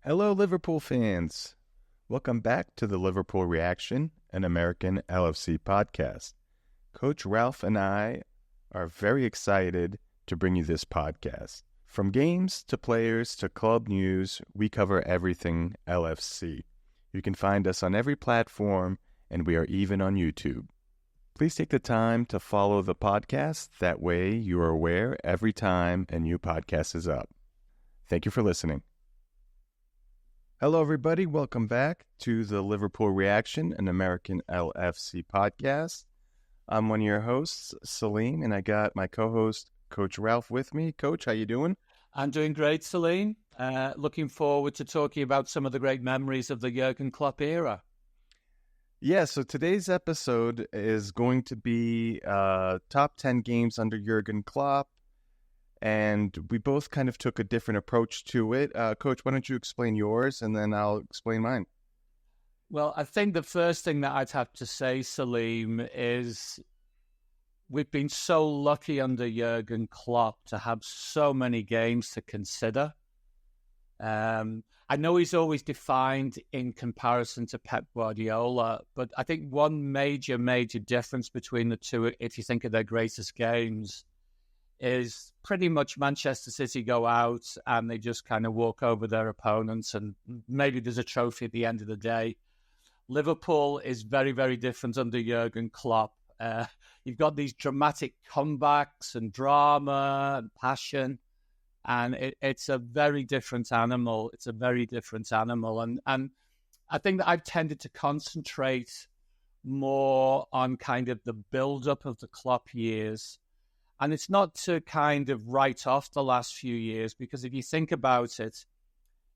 Hello, Liverpool fans. Welcome back to the Liverpool Reaction, an American LFC podcast. Coach Ralph and I are very excited to bring you this podcast. From games to players to club news, we cover everything LFC. You can find us on every platform, and we are even on YouTube. Please take the time to follow the podcast. That way you are aware every time a new podcast is up. Thank you for listening. Hello, everybody. Welcome back to the Liverpool Reaction, an American LFC podcast. I'm one of your hosts, Salim, and I got my co-host, Coach Ralph, with me. Coach, how you doing? I'm doing great, Salim. Looking forward to talking about some of the great memories of the Jurgen Klopp era. Yeah, so today's episode is going to be top 10 games under Jurgen Klopp, and we both kind of took a different approach to it. Coach, why don't you explain yours, and then I'll explain mine. Well, I think the first thing that I'd have to say, Salim, is we've been so lucky under Jurgen Klopp to have so many games to consider. I know he's always defined in comparison to Pep Guardiola, but I think one major difference between the two, if you think of their greatest games, is pretty much Manchester City go out and they just kind of walk over their opponents and maybe there's a trophy at the end of the day. Liverpool is very, very different under Jurgen Klopp. You've got these dramatic comebacks and drama and passion, and it's a very different animal. It's a very different animal. And I think that I've tended to concentrate more on kind of the build-up of the Klopp years. And it's not to kind of write off the last few years, because if you think about it,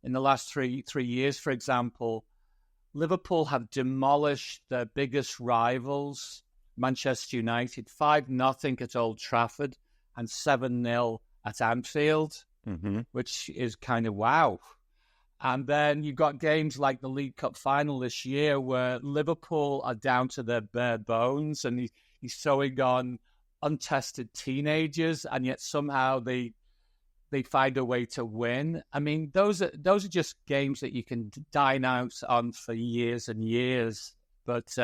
in the last three years, for example, Liverpool have demolished their biggest rivals, Manchester United, 5-0 at Old Trafford and 7-0 at Anfield, which is kind of wow. And then you've got games like the League Cup final this year where Liverpool are down to their bare bones, and he's throwing on untested teenagers, and yet somehow they find a way to win. I mean, those are just games that you can dine out on for years and years. But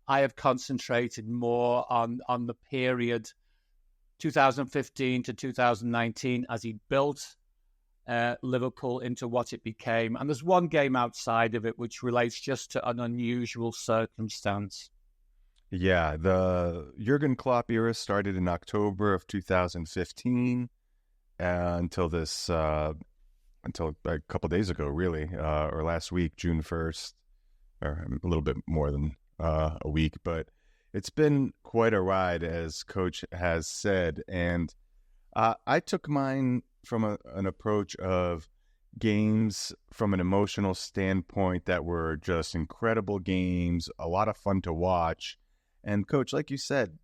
I have concentrated more on the period 2015 to 2019 as he built Liverpool into what it became. And there's one game outside of it which relates just to an unusual circumstance. Yeah, the Jurgen Klopp era started in October of 2015 until a couple days ago, really, or last week, June 1st, or a little bit more than a week. But it's been quite a ride, as Coach has said. And I took mine from an approach of games from an emotional standpoint that were just incredible games, a lot of fun to watch. And Coach, like you said,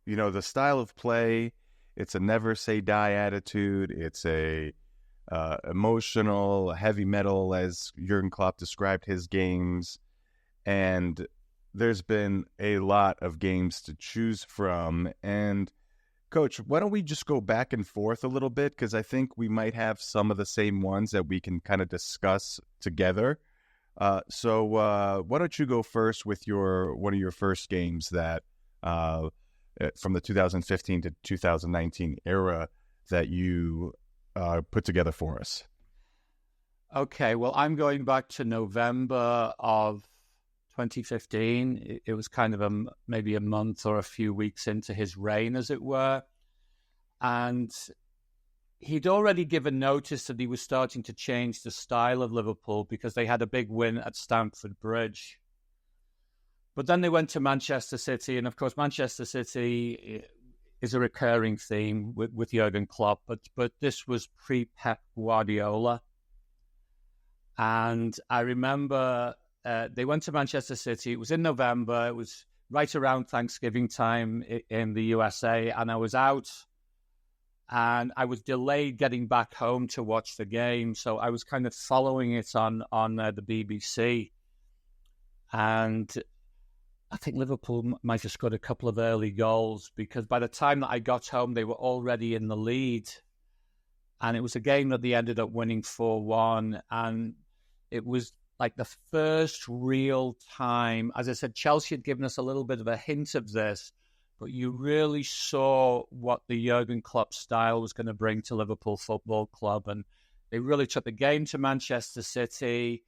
you know, the style of play, it's a never say die attitude. It's a emotional, heavy metal, as Jurgen Klopp described his games. And there's been a lot of games to choose from. And Coach, why don't we just go back and forth a little bit? Because I think we might have some of the same ones that we can kind of discuss together. So why don't you go first with one of your first games that from the 2015 to 2019 era that you put together for us? Okay, well, I'm going back to November of 2015. It was kind of maybe a month or a few weeks into his reign, as it were. And he'd already given notice that he was starting to change the style of Liverpool because they had a big win at Stamford Bridge. But then they went to Manchester City, and of course Manchester City is a recurring theme with Jurgen Klopp, but this was pre-Pep Guardiola. And I remember they went to Manchester City. It was in November. It was right around Thanksgiving time in the USA, and I was out. And I was delayed getting back home to watch the game, so I was kind of following it on the BBC. And I think Liverpool might have scored a couple of early goals, because by the time that I got home, they were already in the lead. And it was a game that they ended up winning 4-1. And It was like the first real time. As I said, Chelsea had given us a little bit of a hint of this, but you really saw what the Jurgen Klopp style was going to bring to Liverpool Football Club. And they really took the game to Manchester City,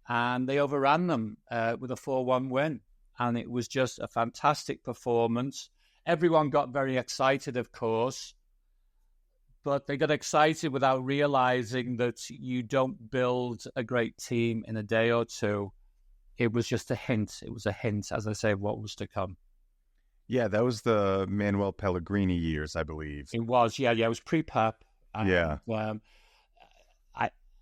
and they overran them with a 4-1 win. And it was just a fantastic performance. Everyone got very excited, of course, but they got excited without realizing that you don't build a great team in a day or two. It was just a hint. It was a hint, as I say, of what was to come. Yeah, that was the Manuel Pellegrini years, I believe. It was, yeah. It was pre-Pep. Yeah.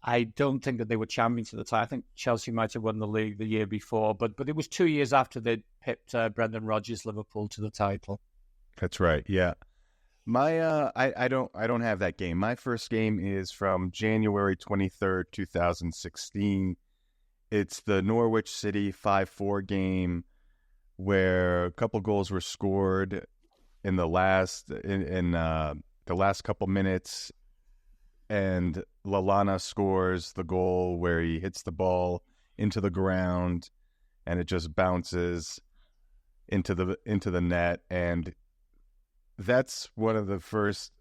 I don't think that they were champions at the time. I think Chelsea might have won the league the year before, but it was 2 years after they'd pipped Brendan Rodgers' Liverpool to the title. That's right. Yeah. My I don't have that game. My first game is from January 23rd, 2016. It's the Norwich City 5-4 game where a couple goals were scored in the last couple minutes, and Lallana scores the goal where he hits the ball into the ground and it just bounces into the net. And that's one of the first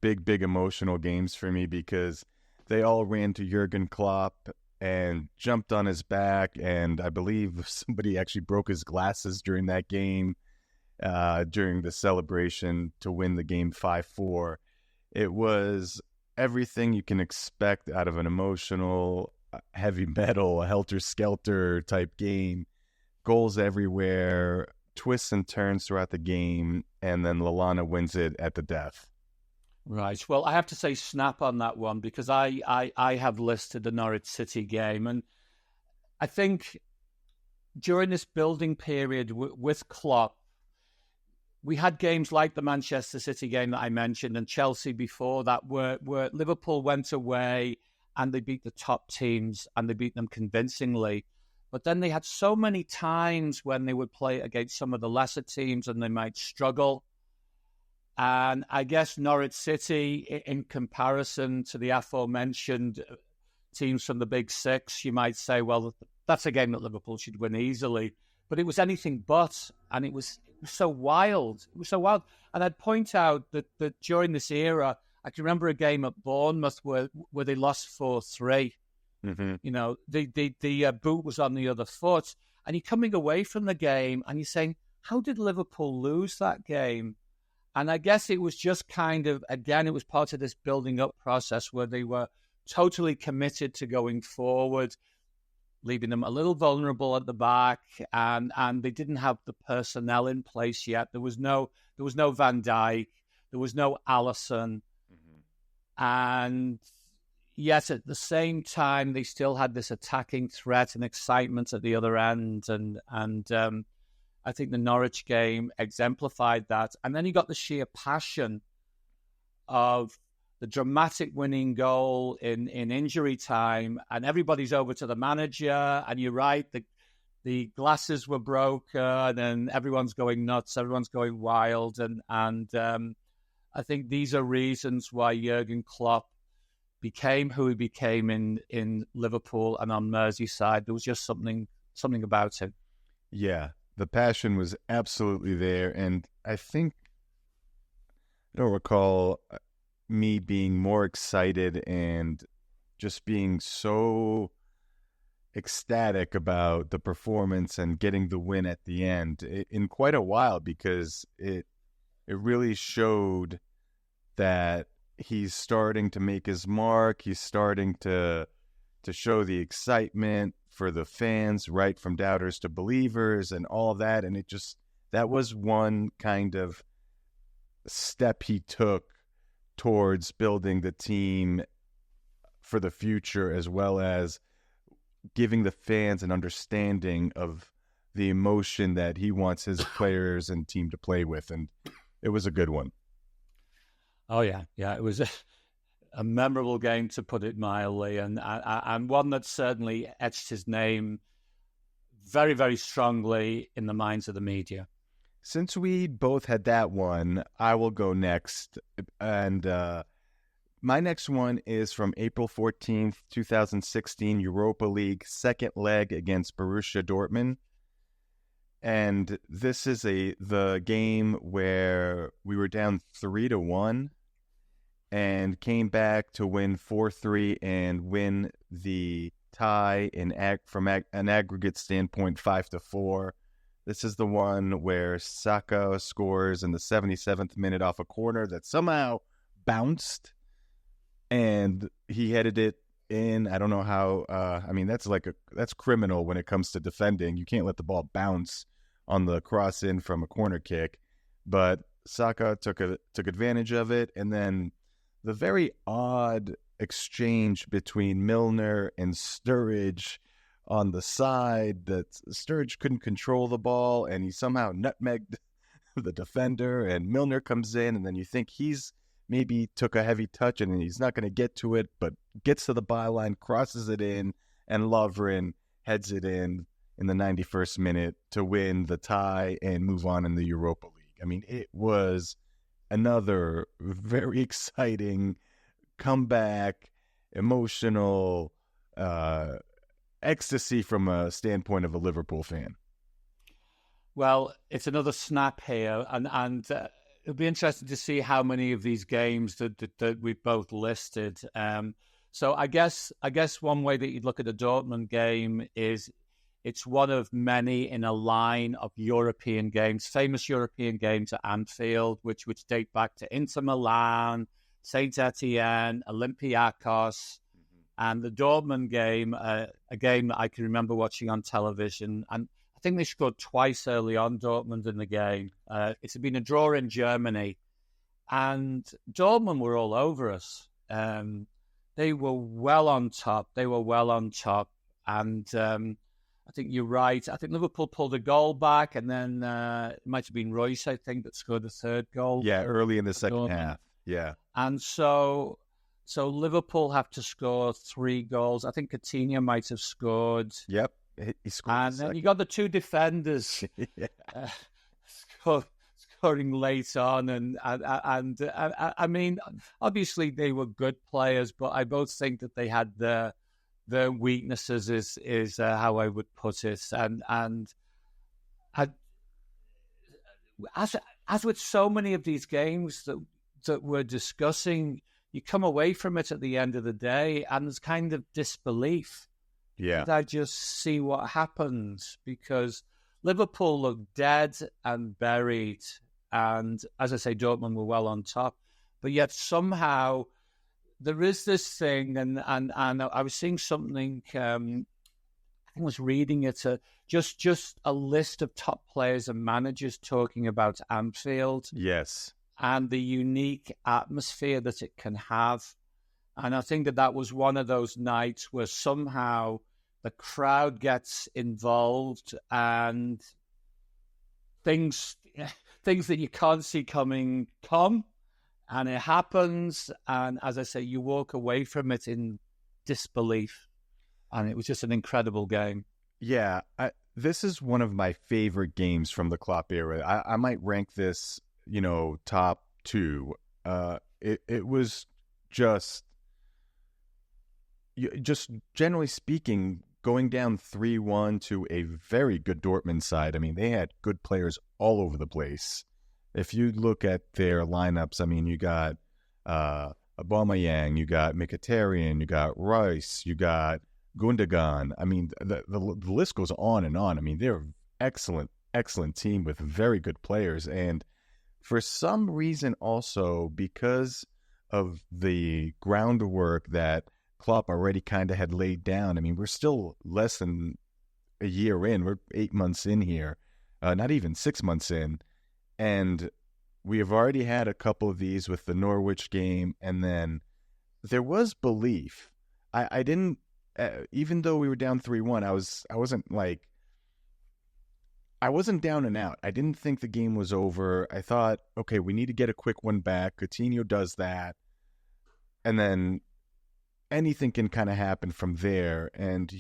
big emotional games for me, because they all ran to Jurgen Klopp and jumped on his back, and I believe somebody actually broke his glasses during that game, during the celebration to win the game 5-4. It was everything you can expect out of an emotional, heavy metal, helter-skelter type game. Goals everywhere, twists and turns throughout the game, and then Lallana wins it at the death. Right. Well, I have to say snap on that one, because I have listed the Norwich City game. And I think during this building period with Klopp, we had games like the Manchester City game that I mentioned and Chelsea before that, where Liverpool went away and they beat the top teams and they beat them convincingly. But then they had so many times when they would play against some of the lesser teams and they might struggle. And I guess Norwich City, in comparison to the aforementioned teams from the Big Six, you might say, well, that's a game that Liverpool should win easily. But it was anything but, and it was so wild. It was so wild. And I'd point out that during this era, I can remember a game at Bournemouth where they lost 4-3. Mm-hmm. You know, the boot was on the other foot. And you're coming away from the game and you're saying, how did Liverpool lose that game? And I guess it was just kind of, again, it was part of this building up process where they were totally committed to going forward, leaving them a little vulnerable at the back, and they didn't have the personnel in place yet. There was no Van Dijk, there was no Alisson, and yet at the same time they still had this attacking threat and excitement at the other end, and I think the Norwich game exemplified that. And then you got the sheer passion of the dramatic winning goal in injury time, and everybody's over to the manager, and you're right, the glasses were broken, and everyone's going nuts, everyone's going wild, and I think these are reasons why Jurgen Klopp became who he became in Liverpool and on Merseyside. There was just something about him. Yeah, the passion was absolutely there, and I don't recall me being more excited and just being so ecstatic about the performance and getting the win at the end in quite a while, because it really showed that he's starting to make his mark. He's starting to show the excitement for the fans, right from doubters to believers and all that. And that was one kind of step he took towards building the team for the future, as well as giving the fans an understanding of the emotion that he wants his players and team to play with. And it was a good one. Oh, yeah. It was a memorable game, to put it mildly, and one that certainly etched his name very, very strongly in the minds of the media. Since we both had that one, I will go next. And My next one is from April 14th, 2016, Europa League, second leg against Borussia Dortmund. And this is the game where we were down 3-1 and came back to win 4-3 and win the tie from an aggregate standpoint 5-4. This is the one where Saka scores in the 77th minute off a corner that somehow bounced, and he headed it in. I don't know how. That's criminal when it comes to defending. You can't let the ball bounce on the cross in from a corner kick, but Saka took advantage of it, and then the very odd exchange between Milner and Sturridge on the side, that Sturridge couldn't control the ball, and he somehow nutmegged the defender, and Milner comes in, and then you think he's maybe took a heavy touch, and he's not going to get to it, but gets to the byline, crosses it in, and Lovren heads it in the 91st minute to win the tie and move on in the Europa League. I mean, it was another very exciting comeback, emotional ecstasy from a standpoint of a Liverpool fan. Well, it's another snap here, and it'll be interesting to see how many of these games that we've both listed. So I guess one way that you'd look at the Dortmund game is it's one of many in a line of European games, famous European games at Anfield, which date back to Inter Milan, Saint Etienne, Olympiacos, and the Dortmund game, a game that I can remember watching on television. And I think they scored twice early on, Dortmund, in the game. It's been a draw in Germany, and Dortmund were all over us. They were well on top. And I think you're right. I think Liverpool pulled a goal back, and then it might have been Royce, I think, that scored the third goal. Yeah, early in the second half. Yeah. And so Liverpool have to score 3 goals. I think Coutinho might have scored. Yep, he scored. And then you got the 2 defenders scoring late on, and I mean, obviously they were good players, but I both think that they had their weaknesses is how I would put it, and as with so many of these games that we're discussing, you come away from it at the end of the day and there's kind of disbelief. Yeah, did I just see what happened? Because Liverpool looked dead and buried, and as I say, Dortmund were well on top, but yet somehow there is this thing, and I was seeing something. I was reading it. Just a list of top players and managers talking about Anfield. Yes, and the unique atmosphere that it can have, and I think that was one of those nights where somehow the crowd gets involved, and things that you can't see coming come. And it happens, and as I say, you walk away from it in disbelief. And it was just an incredible game. Yeah, this is one of my favorite games from the Klopp era. I might rank this, top 2. It was just generally speaking, going down 3-1 to a very good Dortmund side. I mean, they had good players all over the place. If you look at their lineups, I mean, you got Aubameyang, you got Mkhitaryan, you got Rice, you got Gundogan. I mean, the list goes on and on. I mean, they're an excellent team with very good players. And for some reason also, because of the groundwork that Klopp already kind of had laid down, I mean, we're still less than a year in. We're 8 months in here, not even 6 months in. And we have already had a couple of these with the Norwich game, and then there was belief. I didn't, even though we were down 3-1, I wasn't down and out. I didn't think the game was over. I thought, okay, we need to get a quick one back. Coutinho does that, and then anything can kind of happen from there. And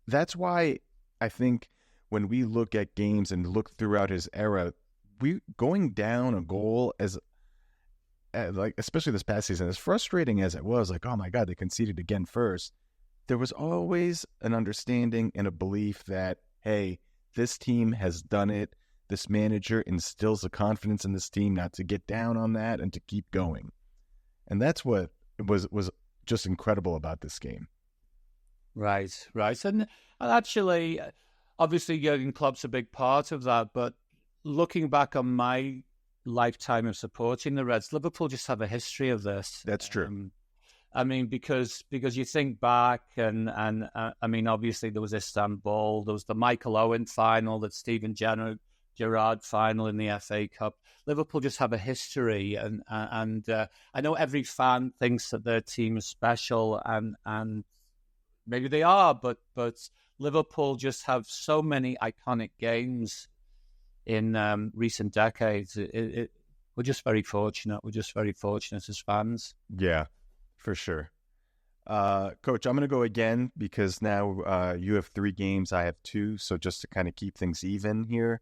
that's why I think when we look at games and look throughout his era, we going down a goal like especially this past season, as frustrating as it was, like, oh my God, they conceded again first. There was always an understanding and a belief that, hey, this team has done it. This manager instills the confidence in this team not to get down on that and to keep going. And that's what was just incredible about this game. Right. And actually, obviously, Jurgen Klopp's a big part of that. But looking back on my lifetime of supporting the Reds, Liverpool just have a history of this. That's true. I mean, because you think back, and I mean, obviously there was Istanbul, there was the Michael Owen final, that Steven Gerrard final in the FA Cup. Liverpool just have a history, and I know every fan thinks that their team is special, and maybe they are, but Liverpool just have so many iconic games in recent decades. We're just very fortunate. We're just very fortunate as fans. Yeah, for sure. Coach, I'm going to go again because now you have 3 games, I have 2. So just to kind of keep things even here.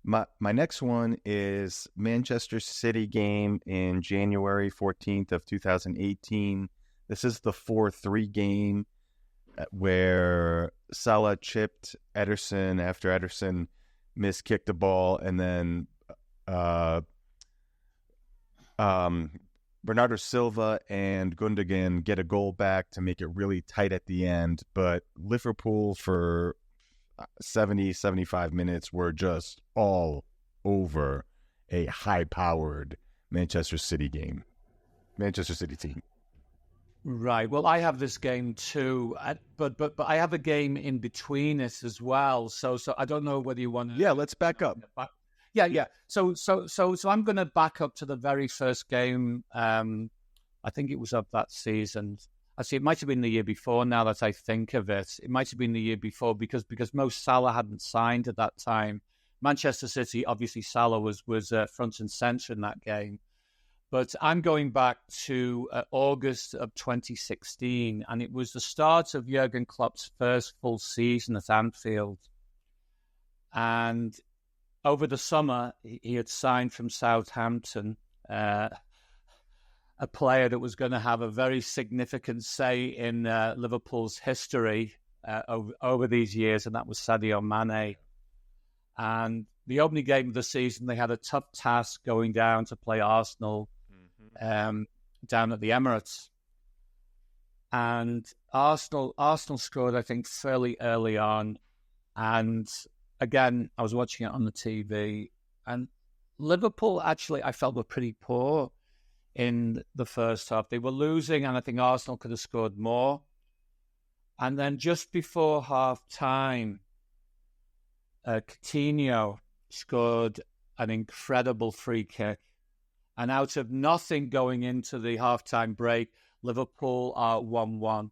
My next one is Manchester City game in January 14th of 2018. This is the 4-3 game where Salah chipped Ederson after Ederson miskicked the ball, and then Bernardo Silva and Gundogan get a goal back to make it really tight at the end. But Liverpool for 75 minutes were just all over a high-powered Manchester City team. Right. Well, I have this game too, but I have a game in between it as well. So I don't know whether you want to. Yeah, let's back up. Yeah. So I'm going to back up to the very first game. I think it was of that season. Actually, it might have been the year before. Now that I think of it, it might have been the year before because Mo Salah hadn't signed at that time. Manchester City, obviously, Salah was front and centre in that game. But I'm going back to August of 2016, and it was the start of Jurgen Klopp's first full season at Anfield. And over the summer, he had signed from Southampton a player that was going to have a very significant say in Liverpool's history over these years, and that was Sadio Mane. And the opening game of the season, they had a tough task going down to play Arsenal down at the Emirates. And Arsenal scored, I think, fairly early on. And again, I was watching it on the TV. And Liverpool, actually, I felt were pretty poor in the first half. They were losing, and I think Arsenal could have scored more. And then just before half-time, Coutinho scored an incredible free kick. And out of nothing going into the halftime break, Liverpool are 1-1.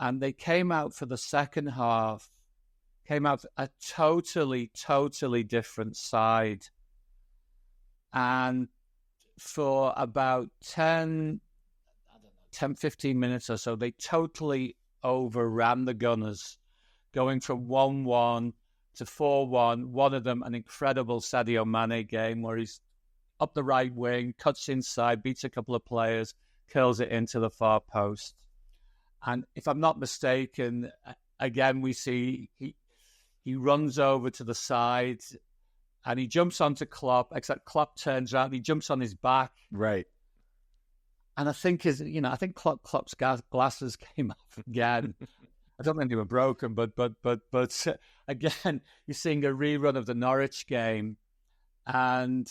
And they came out for the second half, came out a totally different side. And for about 10, 15 minutes or so, they totally overran the Gunners, going from 1-1 to 4-1. One of them, an incredible Sadio Mane game where he's up the right wing, cuts inside, beats a couple of players, curls it into the far post. And if I'm not mistaken, again, we see he runs over to the side and he jumps onto Klopp, except Klopp turns around, he jumps on his back. Right. And I think Klopp's glasses came off again. I don't think they were broken, but again, you're seeing a rerun of the Norwich game. And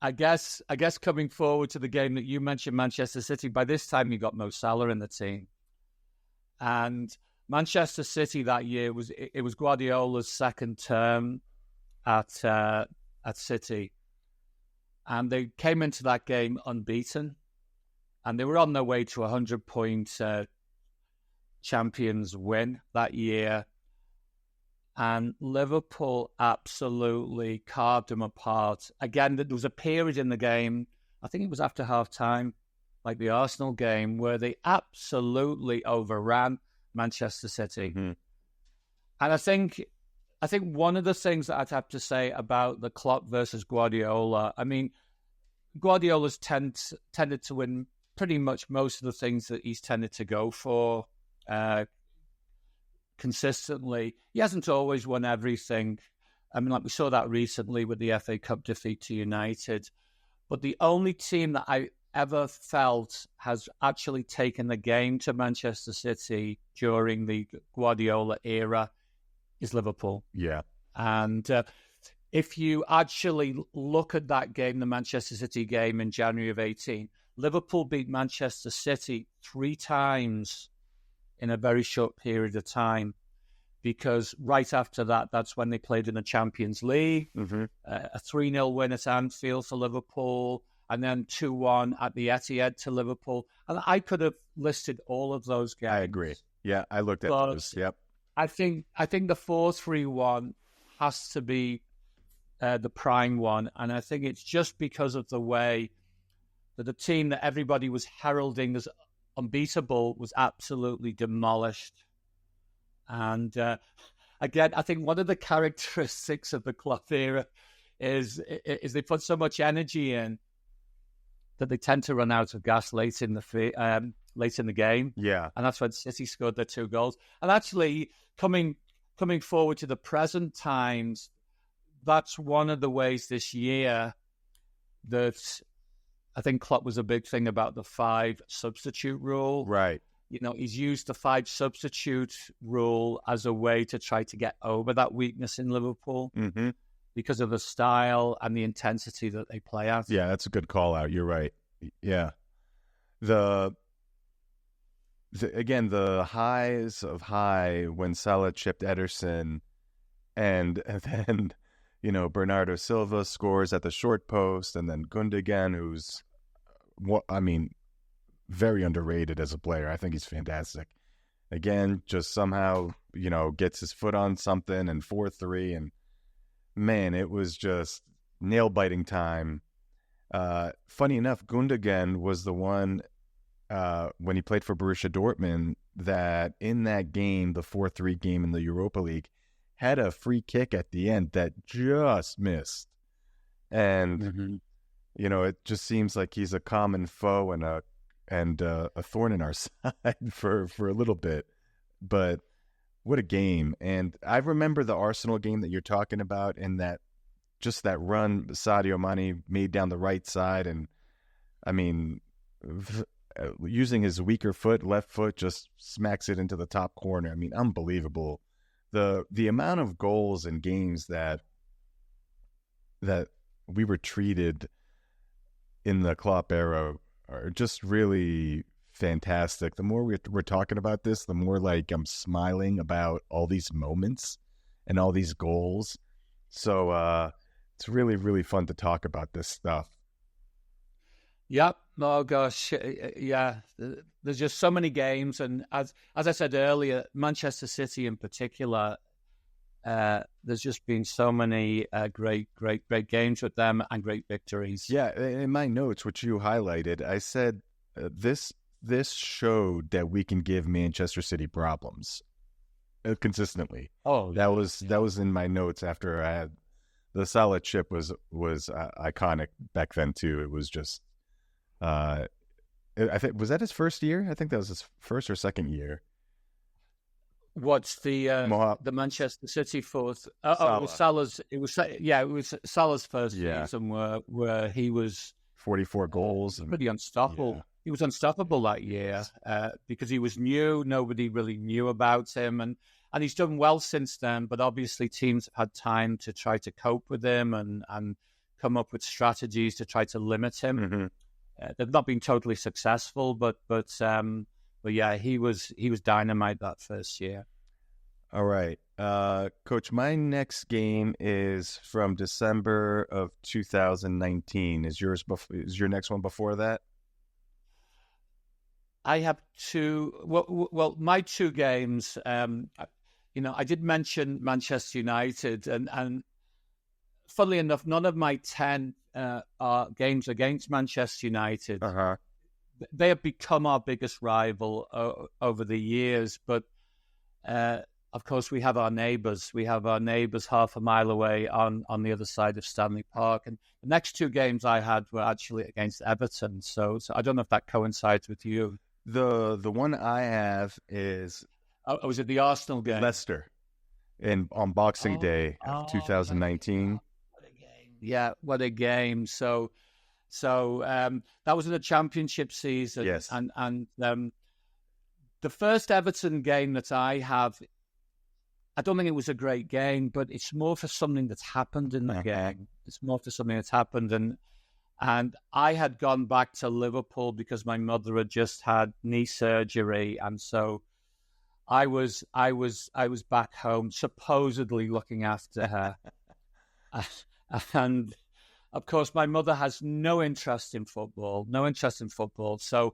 I guess coming forward to the game that you mentioned, Manchester City, by this time you got Mo Salah in the team. And Manchester City that year was Guardiola's second term at City. And they came into that game unbeaten. And they were on their way to a 100-point Champions win that year. And Liverpool absolutely carved them apart. Again, there was a period in the game, I think it was after half-time, like the Arsenal game, where they absolutely overran Manchester City. Mm-hmm. And I think one of the things that I'd have to say about the Klopp versus Guardiola, I mean, Guardiola's tended to win pretty much most of the things that he's tended to go for consistently. He hasn't always won everything. I mean, like we saw that recently with the FA Cup defeat to United. But the only team that I ever felt has actually taken the game to Manchester City during the Guardiola era is Liverpool. Yeah. And if you actually look at that game, the Manchester City game in January of 18, Liverpool beat Manchester City 3 times in a very short period of time. Because right after that, that's when they played in the Champions League, a 3-0 win at Anfield for Liverpool, and then 2-1 at the Etihad to Liverpool. And I could have listed all of those games. I agree. Yeah, I looked at those. Yep. I think the 4-3-1 has to be the prime one. And I think it's just because of the way that the team that everybody was heralding as unbeatable was absolutely demolished. And again, I think one of the characteristics of the Klopp era is they put so much energy in that they tend to run out of gas late in the game. Yeah, and that's when City scored their 2 goals. And actually, coming forward to the present times, that's one of the ways this year that I think Klopp was a big thing about the 5 substitute rule. Right. You know, he's used the 5 substitute rule as a way to try to get over that weakness in Liverpool because of the style and the intensity that they play at. Yeah, that's a good call out. You're right. Yeah. Again, the highs of high when Salah chipped Ederson and then, you know, Bernardo Silva scores at the short post, and then Gundogan, who's, very underrated as a player. I think he's fantastic. Again, just somehow, you know, gets his foot on something, and 4-3, and man, it was just nail-biting time. Funny enough, Gundogan was the one when he played for Borussia Dortmund that in that game, the 4-3 game in the Europa League, had a free kick at the end that just missed. And, you know, it just seems like he's a common foe and a thorn in our side for a little bit. But what a game. And I remember the Arsenal game that you're talking about, and that just that run Sadio Mane made down the right side. And I mean, using his weaker foot, left foot, just smacks it into the top corner. I mean, unbelievable. The amount of goals and games that we were treated in the Klopp era are just really fantastic. The more we're talking about this, the more like I'm smiling about all these moments and all these goals. So it's really, really fun to talk about this stuff. Yep. Oh gosh, yeah. There's just so many games, and as I said earlier, Manchester City in particular, there's just been so many great games with them and great victories. Yeah, in my notes, which you highlighted, I said this showed that we can give Manchester City problems consistently. Oh, that was in my notes after I had the Salah chip was iconic back then too. It was just. I think was that his first year? I think that was his first or second year. What's the Manchester City fourth? It was Salah's. It was Salah's first season where he was 44 goals, pretty unstoppable. Yeah. He was unstoppable that year because he was new. Nobody really knew about him, and he's done well since then. But obviously, teams have had time to try to cope with him and come up with strategies to try to limit him. They've not been totally successful, but yeah, he was dynamite that first year. All right, Coach. My next game is from December of 2019. Is your next one before that? I have 2. Well, my 2 games. I did mention Manchester United, and funnily enough, none of my 10 are games against Manchester United. They have become our biggest rival over the years. But of course, we have our neighbours. We have our neighbours half a mile away on the other side of Stanley Park. And the next two games I had were actually against Everton. So I don't know if that coincides with you. The one I have is was it the Arsenal game? Leicester on Boxing Day of 2019. What a game! Yeah, what a game! So that was in the Championship season. Yes, and the first Everton game that I have, I don't think it was a great game, but it's more for something that's happened in the game. It's more for something that's happened, and I had gone back to Liverpool because my mother had just had knee surgery, and so I was back home, supposedly looking after her, and of course my mother has no interest in football. So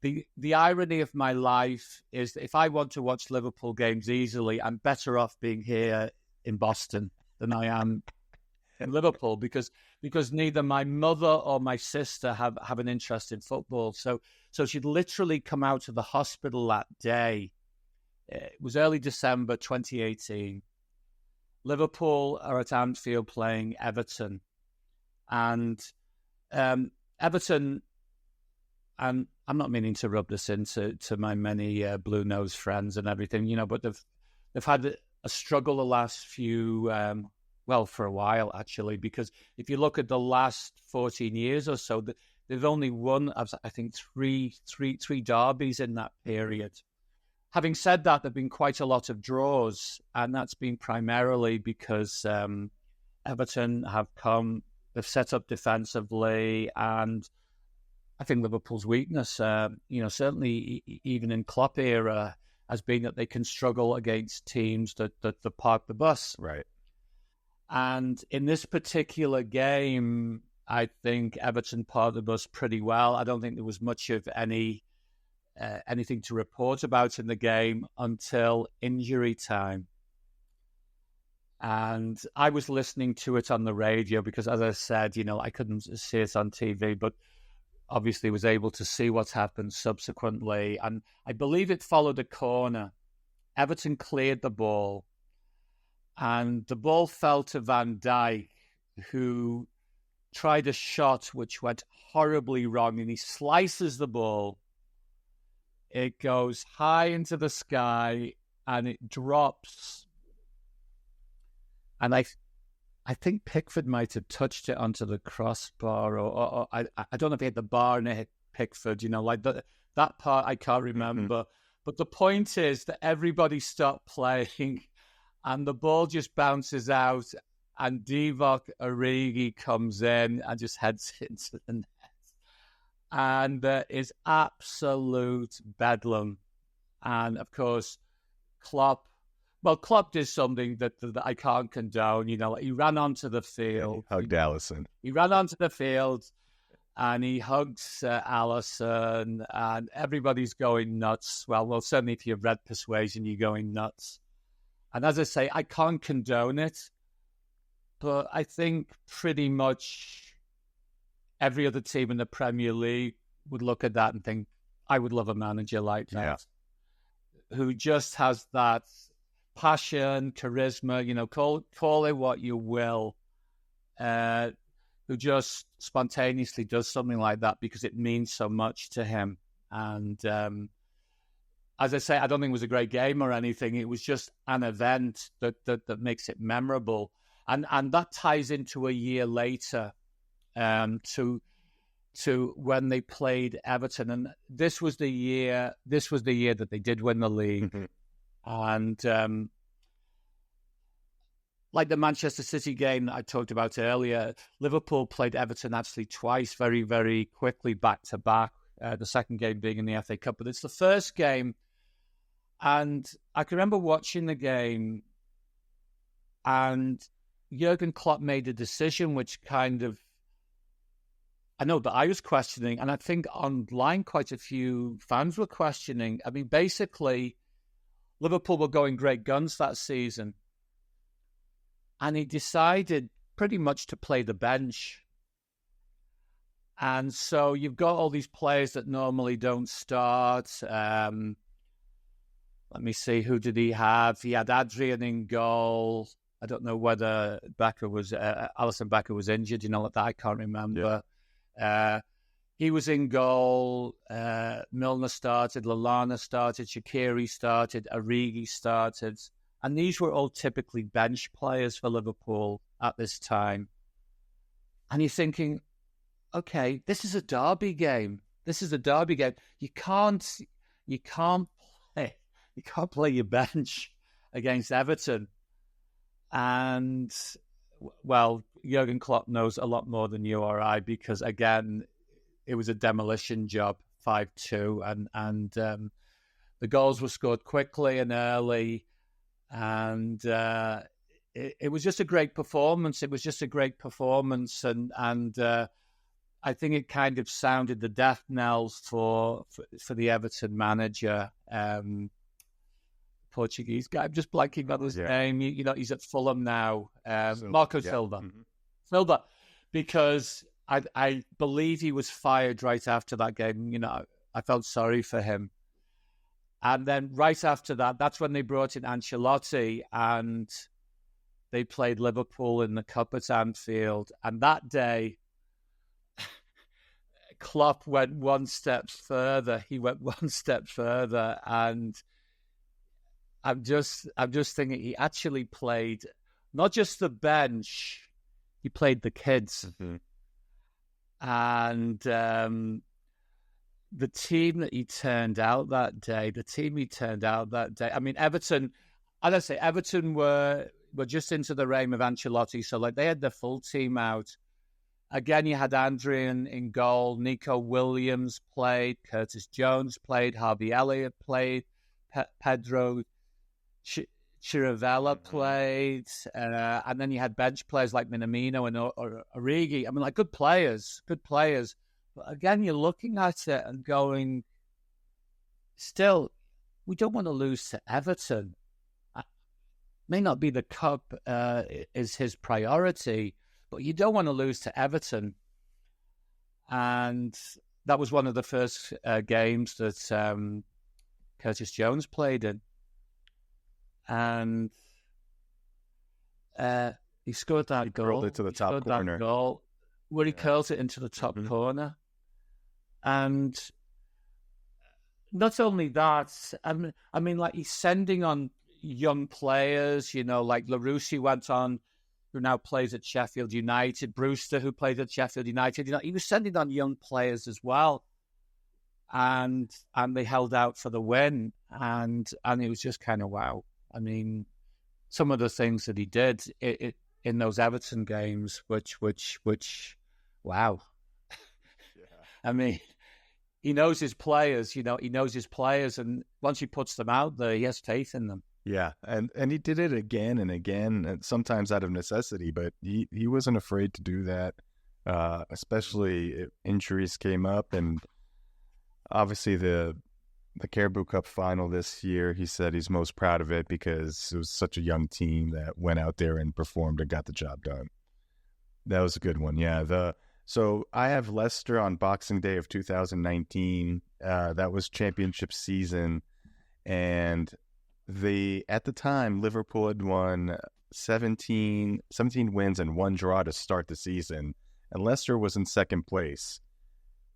the irony of my life is that if I want to watch Liverpool games easily, I'm better off being here in Boston than I am in Liverpool because neither my mother or my sister have an interest in football. So she'd literally come out of the hospital that day. It was early December 2018. Liverpool are at Anfield playing Everton. And Everton, and I'm not meaning to rub this into my many blue nose friends and everything, but they've had a struggle the last few, for a while actually, because if you look at the last 14 years or so, they've only won, I think, three derbies in that period. Having said that, there've been quite a lot of draws, and that's been primarily because Everton they've set up defensively, and I think Liverpool's weakness, certainly even in Klopp era, has been that they can struggle against teams that park the bus. Right. And in this particular game, I think Everton parked the bus pretty well. I don't think there was much of anything to report about in the game until injury time. And I was listening to it on the radio because, as I said, I couldn't see it on TV, but obviously was able to see what happened subsequently. And I believe it followed a corner. Everton cleared the ball, and the ball fell to Van Dijk, who tried a shot which went horribly wrong, and he slices the ball. It goes high into the sky, and it drops. And I think Pickford might have touched it onto the crossbar, or I don't know if he hit the bar and it hit Pickford, that part I can't remember. Mm-hmm. But the point is that everybody stopped playing and the ball just bounces out and Divock Origi comes in and just heads into the net. And there is absolute bedlam. And of course, Klopp did something that I can't condone. He ran onto the field. He hugged Alisson. He ran onto the field and he hugs Alisson, and everybody's going nuts. Well, certainly if you've read Persuasion, you're going nuts. And as I say, I can't condone it, but I think pretty much every other team in the Premier League would look at that and think, I would love a manager like that, who just has that passion, charisma, call it what you will, who just spontaneously does something like that because it means so much to him. And as I say, I don't think it was a great game or anything. It was just an event that makes it memorable. And that ties into a year later to when they played Everton. And this was the year that they did win the league. Mm-hmm. And like the Manchester City game that I talked about earlier, Liverpool played Everton actually twice, very, very quickly, back to back. The second game being in the FA Cup. But it's the first game. And I can remember watching the game, and Jurgen Klopp made a decision which kind of, I know that I was questioning, and I think online quite a few fans were questioning. I mean, basically, Liverpool were going great guns that season, and he decided pretty much to play the bench. And so you've got all these players that normally don't start. let me see, who did he have? He had Adrian in goal. I don't know whether Alisson Becker was injured, like that. I can't remember. Yeah. He was in goal. Milner started. Lallana started. Shaqiri started. Origi started. And these were all typically bench players for Liverpool at this time. And you're thinking, okay, this is a derby game. You can't play your bench against Everton. And, well, Jurgen Klopp knows a lot more than you or I, because, again, it was a demolition job, 5-2. And the goals were scored quickly and early. And it was just a great performance. And I think it kind of sounded the death knells for the Everton manager, Portuguese guy. I'm just blanking on his name. He's at Fulham now. Marco Silva. Mm-hmm. Silva, because I believe he was fired right after that game. I felt sorry for him. And then right after that, that's when they brought in Ancelotti, and they played Liverpool in the Cup at Anfield. And that day, Klopp went one step further. And I'm just thinking he actually played not just the bench, he played the kids. Mm-hmm. And the team that he turned out that day, I mean, Everton, as I say, Everton were just into the reign of Ancelotti, so they had their full team out. Again, you had Adrian in goal, Nico Williams played, Curtis Jones played, Harvey Elliott played, Pedro Chirivella played, and then you had bench players like Minamino and Origi. I mean, good players. But again, you're looking at it and going, still, we don't want to lose to Everton. May not be the cup is his priority, but you don't want to lose to Everton. And that was one of the first games that Curtis Jones played in. And he scored that goal. Curled it to the top corner. Where he curls it into the top corner. And not only that, I mean, he's sending on young players, like Larousse went on, who now plays at Sheffield United, Brewster, who played at Sheffield United. He was sending on young players as well. And they held out for the win. And it was just kind of wow. I mean, some of the things that he did in those Everton games, which wow. Yeah. I mean, he knows his players, and once he puts them out there, he has faith in them. Yeah, and he did it again and again, and sometimes out of necessity, but he wasn't afraid to do that, especially if injuries came up. And obviously the Carabao Cup final this year, he said he's most proud of it because it was such a young team that went out there and performed and got the job done. That was a good one, yeah. So I have Leicester on Boxing Day of 2019. That was championship season. And at the time, Liverpool had won 17 wins and 1 draw to start the season. And Leicester was in second place.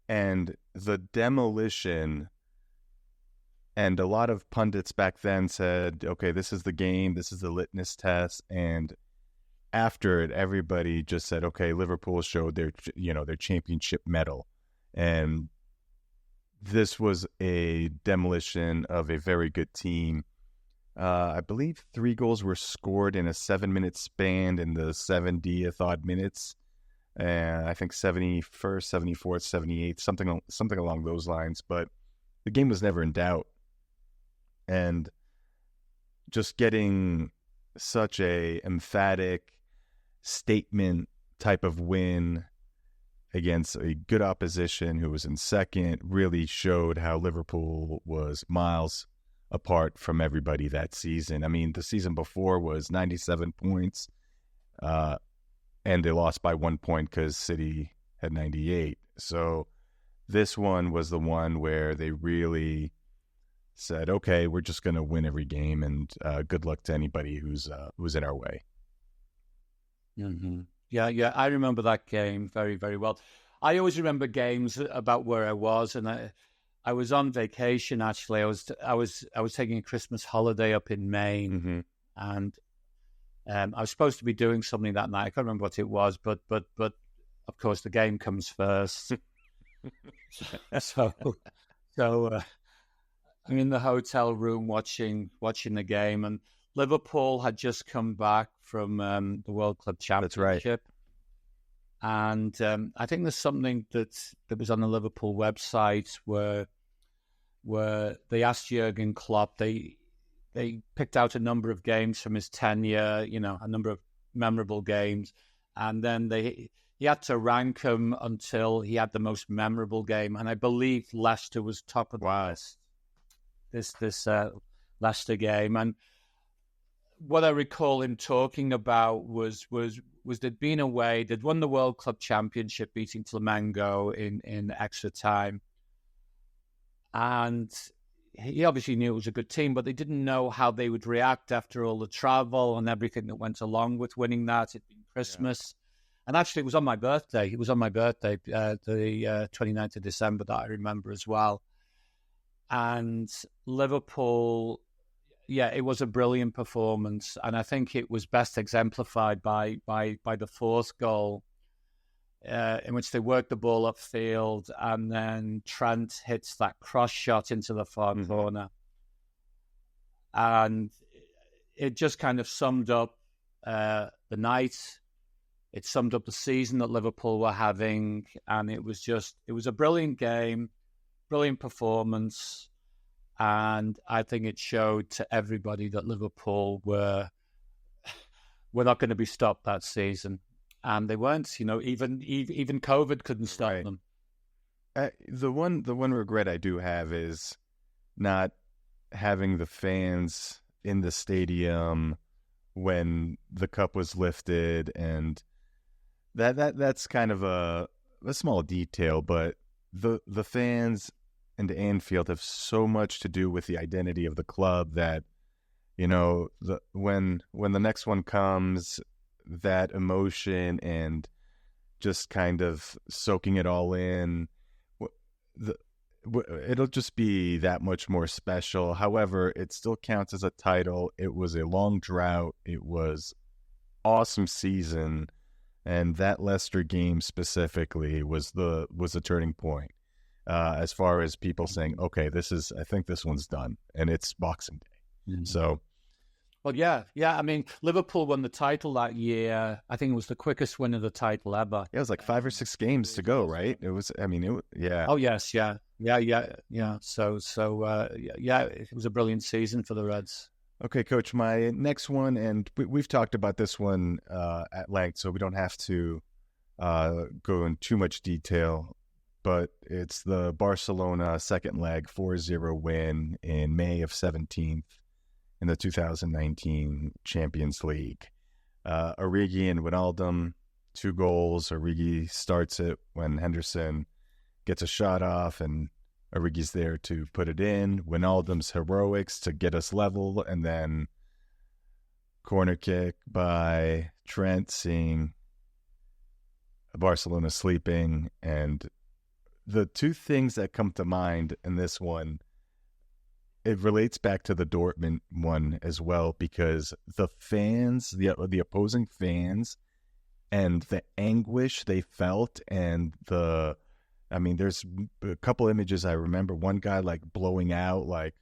And the demolition, and a lot of pundits back then said, okay, this is the game, this is the litmus test. And after it, everybody just said, okay, Liverpool showed their championship medal. And this was a demolition of a very good team. I believe 3 goals were scored in a 7-minute span in the 70th odd minutes. And I think 71st, 74th, 78th, something along those lines. But the game was never in doubt. And just getting such a emphatic statement type of win against a good opposition who was in second really showed how Liverpool was miles apart from everybody that season. I mean, the season before was 97 points, and they lost by 1 point because City had 98. So this one was the one where they really said, okay, we're just going to win every game, and good luck to anybody who's in our way. Mm-hmm. Yeah, I remember that game very, very well. I always remember games about where I was, and I was on vacation. Actually, I was taking a Christmas holiday up in Maine, and I was supposed to be doing something that night. I can't remember what it was, but of course the game comes first. so I'm in the hotel room watching the game, and Liverpool had just come back from the World Club Championship. That's right. And I think there's something that was on the Liverpool website where they asked Jurgen Klopp. They picked out a number of games from his tenure, a number of memorable games, and then he had to rank them until he had the most memorable game. And I believe Leicester was top of the list. This Leicester game, and what I recall him talking about was they'd been away, they'd won the World Club Championship, beating Flamengo in extra time, and he obviously knew it was a good team, but they didn't know how they would react after all the travel and everything that went along with winning that. It'd been Christmas. Yeah. And actually, it was on my birthday. It was on my birthday, the 29th of December, that I remember as well. And Liverpool, it was a brilliant performance. And I think it was best exemplified by the fourth goal, in which they worked the ball upfield, and then Trent hits that cross shot into the far corner. And it just kind of summed up the night. It summed up the season that Liverpool were having. And it was a brilliant game, brilliant performance. And I think it showed to everybody that Liverpool were not going to be stopped that season. And they weren't, even COVID couldn't stop them. The one regret I do have is not having the fans in the stadium when the cup was lifted, and that's kind of a small detail, but the fans and Anfield have so much to do with the identity of the club that, when the next one comes, that emotion and just kind of soaking it all in, it'll just be that much more special. However, it still counts as a title. It was a long drought. It was awesome season, and that Leicester game specifically was the turning point, as far as people saying, okay, I think this one's done, and it's Boxing Day. Mm-hmm. So. Well, yeah. I mean, Liverpool won the title that year. I think it was the quickest win of the title ever. Yeah, it was like 5 or 6 games to go, right? It was. Yeah. Oh yes, yeah. So, it was a brilliant season for the Reds. Okay, Coach, my next one, and we've talked about this one at length, so we don't have to go in too much detail. But it's the Barcelona second leg 4-0 win in May of 17th. In the 2019 Champions League. Origi and Wijnaldum, 2 goals. Origi starts it when Henderson gets a shot off, and Origi's there to put it in. Wijnaldum's heroics to get us level, and then corner kick by Trent, seeing Barcelona sleeping. And the 2 things that come to mind in this one, it relates back to the Dortmund one as well, because the fans, the opposing fans, and the anguish they felt, and there's a couple images I remember. One guy like blowing out, like,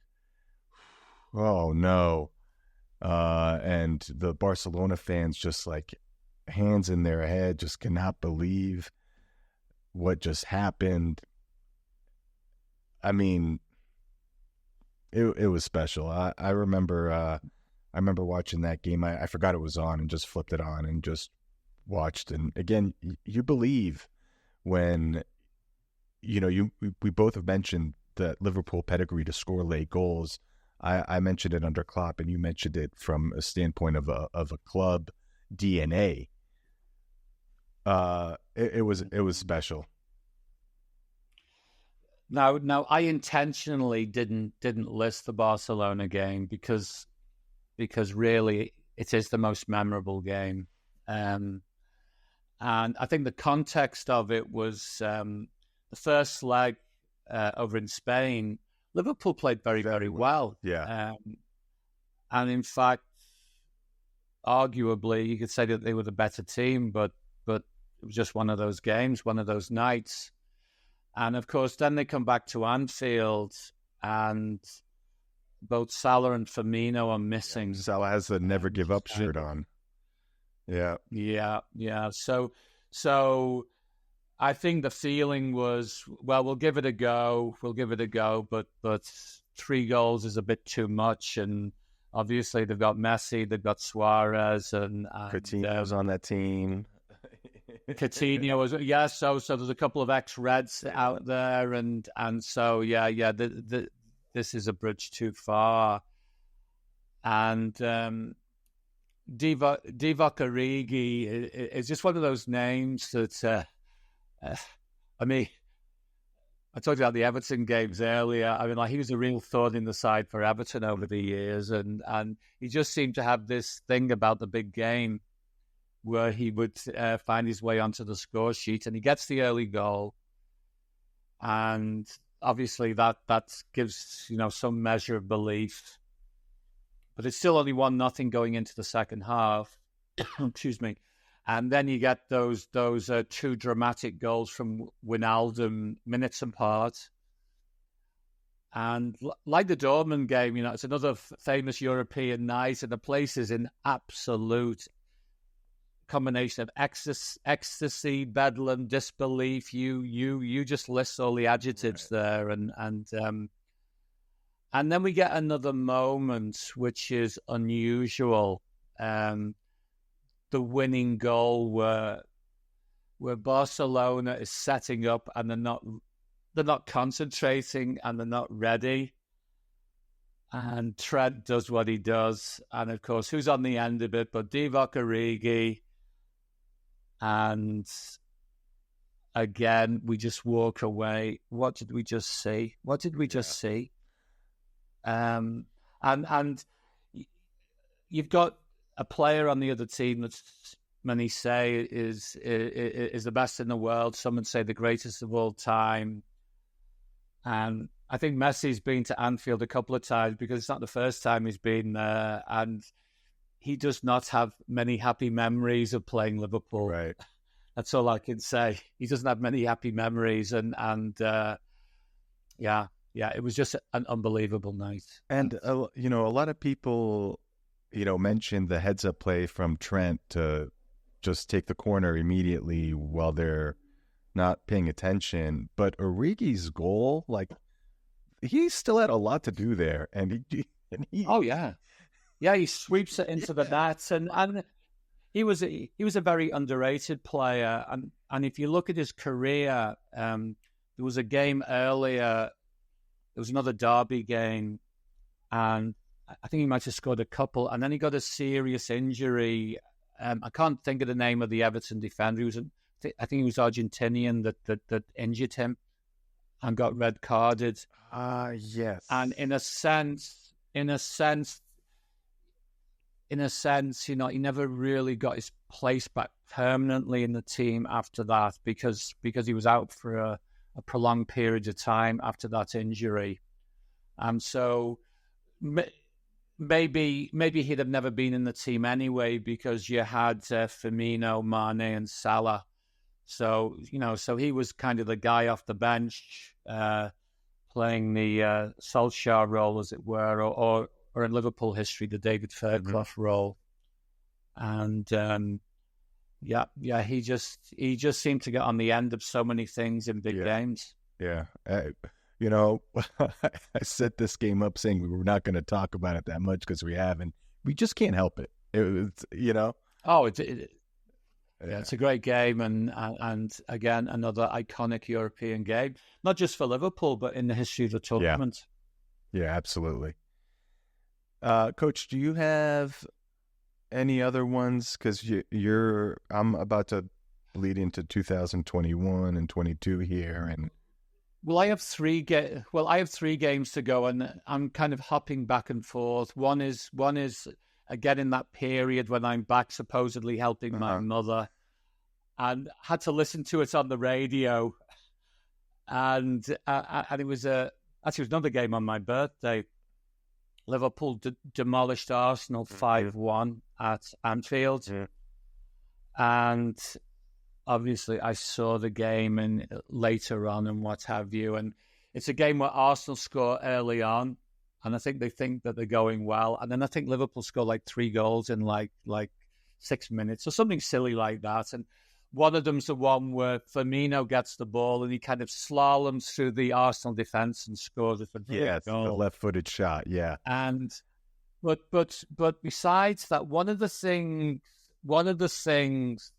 oh no, and the Barcelona fans just like hands in their head, just cannot believe what just happened. I mean, It was special. I remember watching that game. I forgot it was on and just flipped it on and just watched. And again, you believe when we both have mentioned that Liverpool pedigree to score late goals. I mentioned it under Klopp, and you mentioned it from a standpoint of a club DNA. It was special. Now, I intentionally didn't list the Barcelona game because really it is the most memorable game, and I think the context of it was the first leg over in Spain. Liverpool played very well, and in fact, arguably, you could say that they were the better team, but it was just one of those games, one of those nights. And of course, then they come back to Anfield, and both Salah and Firmino are missing. Salah has the never give up shirt on. Yeah. So I think the feeling was, well, we'll give it a go, but 3 goals is a bit too much. And obviously they've got Messi, they've got Suarez, and Coutinho's on that team. Coutinho was, so there's a couple of ex-Reds out there, and so this is a bridge too far. And Divock Origi is just one of those names that I mean, I talked about the Everton games earlier. I mean, like, he was a real thorn in the side for Everton over the years, and he just seemed to have this thing about the big game where he would find his way onto the score sheet, and he gets the early goal, and obviously that gives some measure of belief, but it's still only 1-0 going into the second half. Excuse me. And then you get those 2 dramatic goals from Wijnaldum minutes apart. And like the Dortmund game, it's another famous European night, and the place is in absolute combination of ecstasy, bedlam, disbelief. You just list all the adjectives there, and then we get another moment which is unusual. The winning goal where Barcelona is setting up, and they're not concentrating, and they're not ready. And Trent does what he does, and of course, who's on the end of it but Divock Origi? And again, we just walk away. What did we just see? And you've got a player on the other team that many say is the best in the world. Some would say the greatest of all time. And I think Messi's been to Anfield a couple of times, because it's not the first time he's been there, and he does not have many happy memories of playing Liverpool. Right. That's all I can say. He doesn't have many happy memories, and it was just an unbelievable night. And a lot of people, mentioned the heads-up play from Trent to just take the corner immediately while they're not paying attention. But Origi's goal, he still had a lot to do there, and he oh yeah. Yeah, he sweeps it into the net, and he was a very underrated player. And if you look at his career, there was a game earlier. There was another derby game, and I think he might have scored a couple. And then he got a serious injury. I can't think of the name of the Everton defender. I think he was Argentinian that injured him and got red carded. Yes. And in a sense, he never really got his place back permanently in the team after that, because he was out for a prolonged period of time after that injury. And so maybe he'd have never been in the team anyway, because you had Firmino, Mane, and Salah. So he was kind of the guy off the bench, playing the Solskjaer role, as it were, or in Liverpool history, the David Fairclough role. And he just seemed to get on the end of so many things in big games. Yeah. I set this game up saying we were not going to talk about it that much because we haven't. We just can't help it. Oh, it's a great game, and again, another iconic European game, not just for Liverpool, but in the history of the tournament. Yeah, absolutely. Coach, do you have any other ones? Because I'm about to bleed into 2021 and 22 here, and Well, I have I have three games to go, and I'm kind of hopping back and forth. One is again in that period when I'm back supposedly helping my mother, and had to listen to it on the radio, and it was actually it was another game on my birthday. Liverpool demolished Arsenal 5-1 at Anfield, and obviously I saw the game and later on and what have you. And it's a game where Arsenal score early on, and I think they think that they're going well. And then I think Liverpool score like 3 goals in like 6 minutes or something silly like that. And one of them's the one where Firmino gets the ball and he kind of slaloms through the Arsenal defense and scores a fantastic goal. The left-footed shot, yeah. And but besides that, one of the things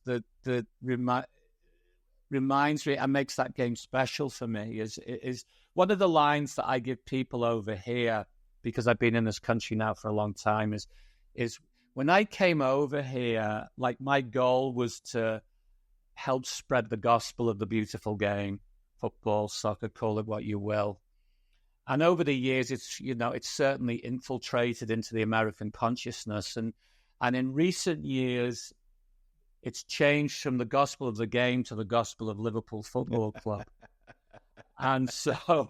that reminds me and makes that game special for me is one of the lines that I give people over here, because I've been in this country now for a long time, is when I came over here, like my goal was to help spread the gospel of the beautiful game, football, soccer, call it what you will. And over the years, it's certainly infiltrated into the American consciousness. And in recent years, it's changed from the gospel of the game to the gospel of Liverpool Football Club. and so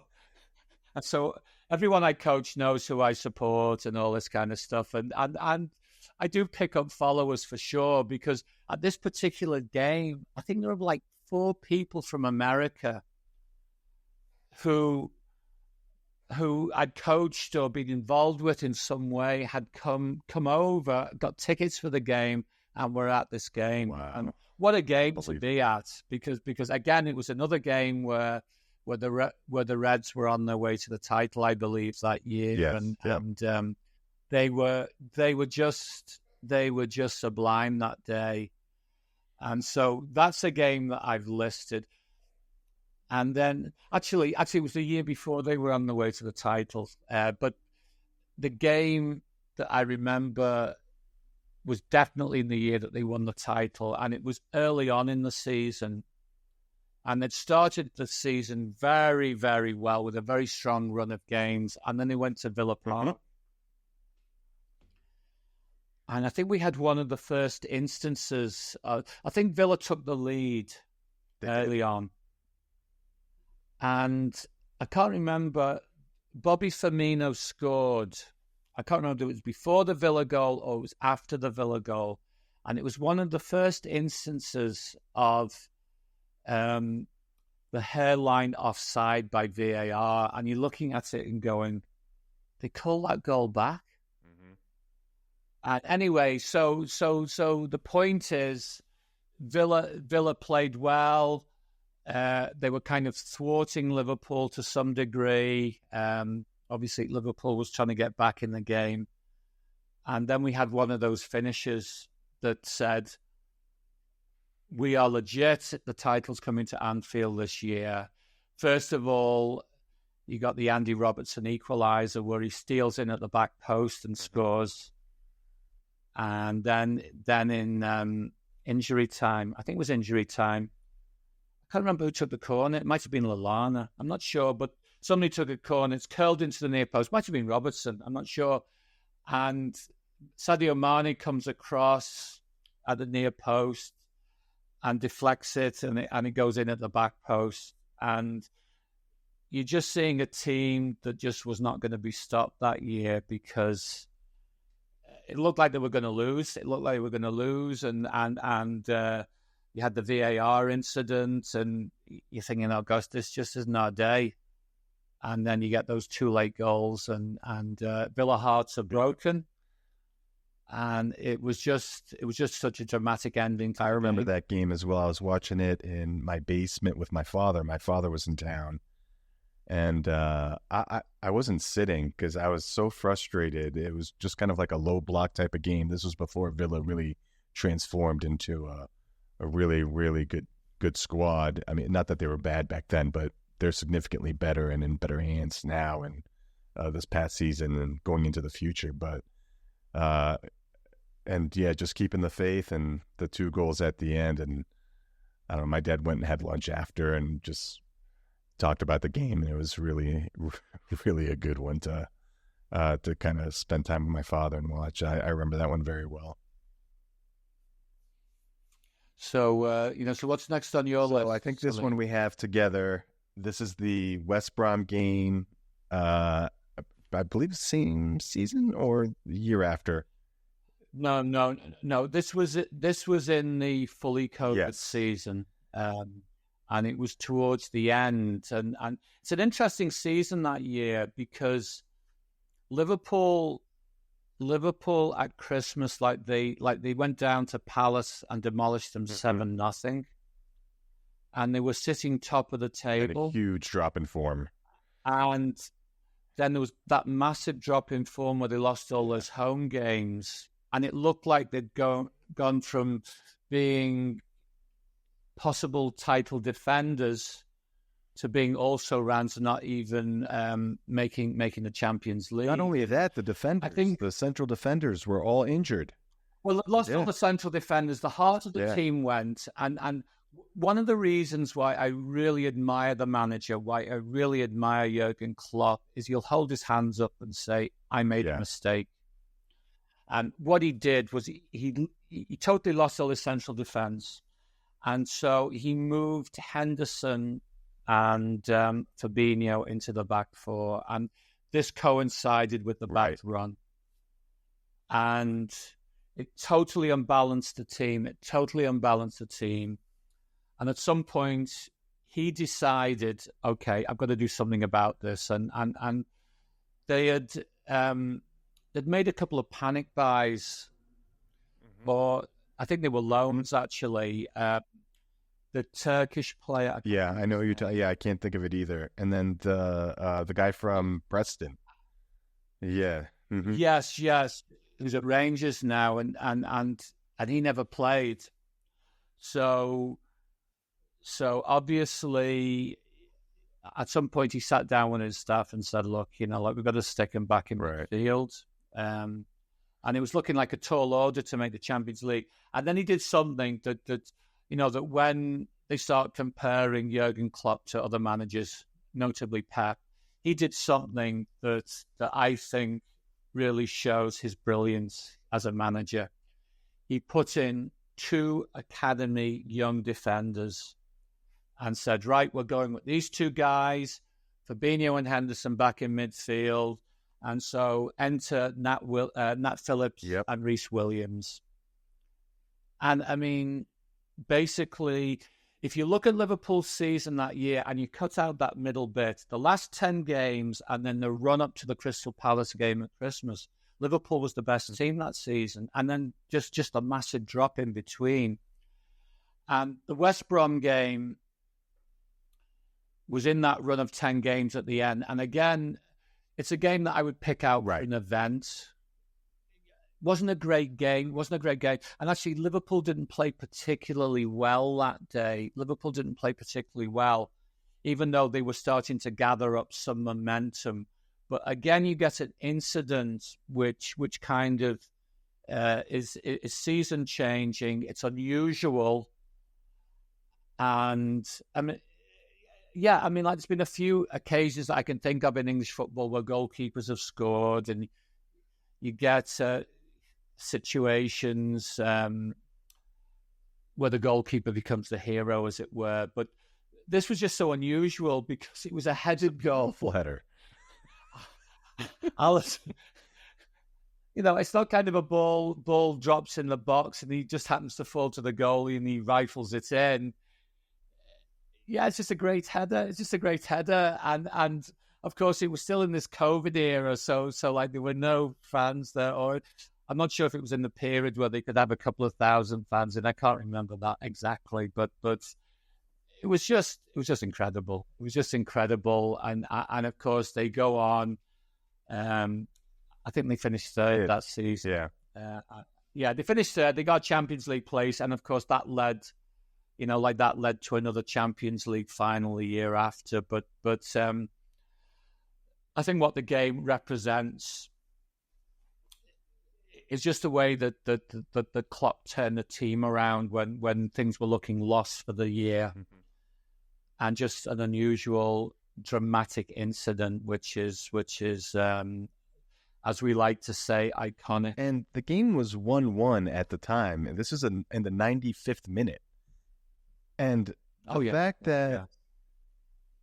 everyone I coach knows who I support and all this kind of stuff. And I do pick up followers for sure, because at this particular game, I think there were like 4 people from America who I'd coached or been involved with in some way, had come over, got tickets for the game, and were at this game. Wow. And what a game to be at, because again, it was another game where the Reds were on their way to the title, I believe, that year. Yes. And they were just sublime that day. And so that's a game that I've listed. And then actually it was the year before they were on the way to the title. But the game that I remember was definitely in the year that they won the title, and it was early on in the season. And they'd started the season very, very well with a very strong run of games, and then they went to Villa Park. And I think we had one of the first instances. I think Villa took the lead early on. And I can't remember, Bobby Firmino scored. I can't remember if it was before the Villa goal or it was after the Villa goal. And it was one of the first instances of the hairline offside by VAR. And you're looking at it and going, they call that goal back? And anyway, so the point is, Villa played well. They were kind of thwarting Liverpool to some degree. Obviously, Liverpool was trying to get back in the game. And then we had one of those finishes that said, we are legit. The title's coming to Anfield this year. First of all, you got the Andy Robertson equaliser where he steals in at the back post and scores. And then in injury time, I think it was injury time, I can't remember who took the corner. It might have been Lallana. I'm not sure, but somebody took a corner. It's curled into the near post. Might have been Robertson. I'm not sure. And Sadio Mane comes across at the near post and deflects it, and it goes in at the back post. And you're just seeing a team that just was not going to be stopped that year, because it looked like they were going to lose. And you had the VAR incident, and you're thinking, oh gosh, this just isn't our day. And then you get those 2 late goals, and Villa hearts are broken. And it was just such a dramatic ending. I remember that game as well. I was watching it in my basement with my father. My father was in town. And I wasn't sitting because I was so frustrated. It was just kind of like a low block type of game. This was before Villa really transformed into a really, really good squad. I mean, not that they were bad back then, but they're significantly better and in better hands now and this past season and going into the future. But, and yeah, just keeping the faith and the 2 goals at the end. And I don't know, my dad went and had lunch after and just talked about the game, and it was really, really a good one to kind of spend time with my father and watch. I remember that one very well. So, so what's next on your list? I think this one we have together. This is the West Brom game. I believe same season or the year after. No. This was in the fully COVID season, and it was towards the end. And it's an interesting season that year because Liverpool at Christmas, they went down to Palace and demolished them 7-0, and they were sitting top of the table. And a huge drop in form, and then there was that massive drop in form where they lost all those home games, and it looked like they'd gone from being possible title defenders to being also ran to not even making the Champions League. Not only that, the central defenders were all injured. Well, lost all the central defenders. The heart of the team went. And one of the reasons why I really admire the manager, why I really admire Jurgen Klopp, is he'll hold his hands up and say, I made a mistake. And what he did was he totally lost all his central defense. And so he moved Henderson and Fabinho into the back four. And this coincided with the back run. And it totally unbalanced the team. And at some point, he decided, okay, I've got to do something about this. And they had they'd made a couple of panic buys, or I think they were loans, actually. The Turkish player. Yeah, I know you're talking. Yeah, I can't think of it either. And then the guy from Preston. Yeah. Mm-hmm. Yes. Who's at Rangers now, and he never played. So obviously, at some point, he sat down with his staff and said, "Look, we've got to stick him back in the field." And it was looking like a tall order to make the Champions League. And then he did something that when they start comparing Jurgen Klopp to other managers, notably Pep, he did something that I think really shows his brilliance as a manager. He put in 2 academy young defenders and said, right, we're going with these 2 guys, Fabinho and Henderson back in midfield. And so enter Nat Phillips and Reece Williams. And I mean, basically, if you look at Liverpool's season that year and you cut out that middle bit, the last 10 games and then the run up to the Crystal Palace game at Christmas, Liverpool was the best team that season. And then just a massive drop in between. And the West Brom game was in that run of 10 games at the end. And again, it's a game that I would pick out for an event. Wasn't a great game. And actually, Liverpool didn't play particularly well that day. Even though they were starting to gather up some momentum. But again, you get an incident which kind of is season changing. It's unusual. And there's been a few occasions that I can think of in English football where goalkeepers have scored, and you get situations where the goalkeeper becomes the hero, as it were. But this was just so unusual because it was a headed goal. Full header. It's not kind of a ball drops in the box and he just happens to fall to the goalie and he rifles it in. Yeah, it's just a great header. And of course, it was still in this COVID era. So there were no fans there, or I'm not sure if it was in the period where they could have a couple of thousand fans in. I can't remember that exactly, but it was just incredible. It was just incredible. And of course, they go on. I think they finished third that season. Yeah. They finished third. They got Champions League place. And of course, that led to another Champions League final the year after. But I think what the game represents is just the way that the Klopp turned the team around when things were looking lost for the year. and just an unusual, dramatic incident, which is as we like to say, iconic. And the game was 1-1 at the time, and this is in the 95th minute. And the fact that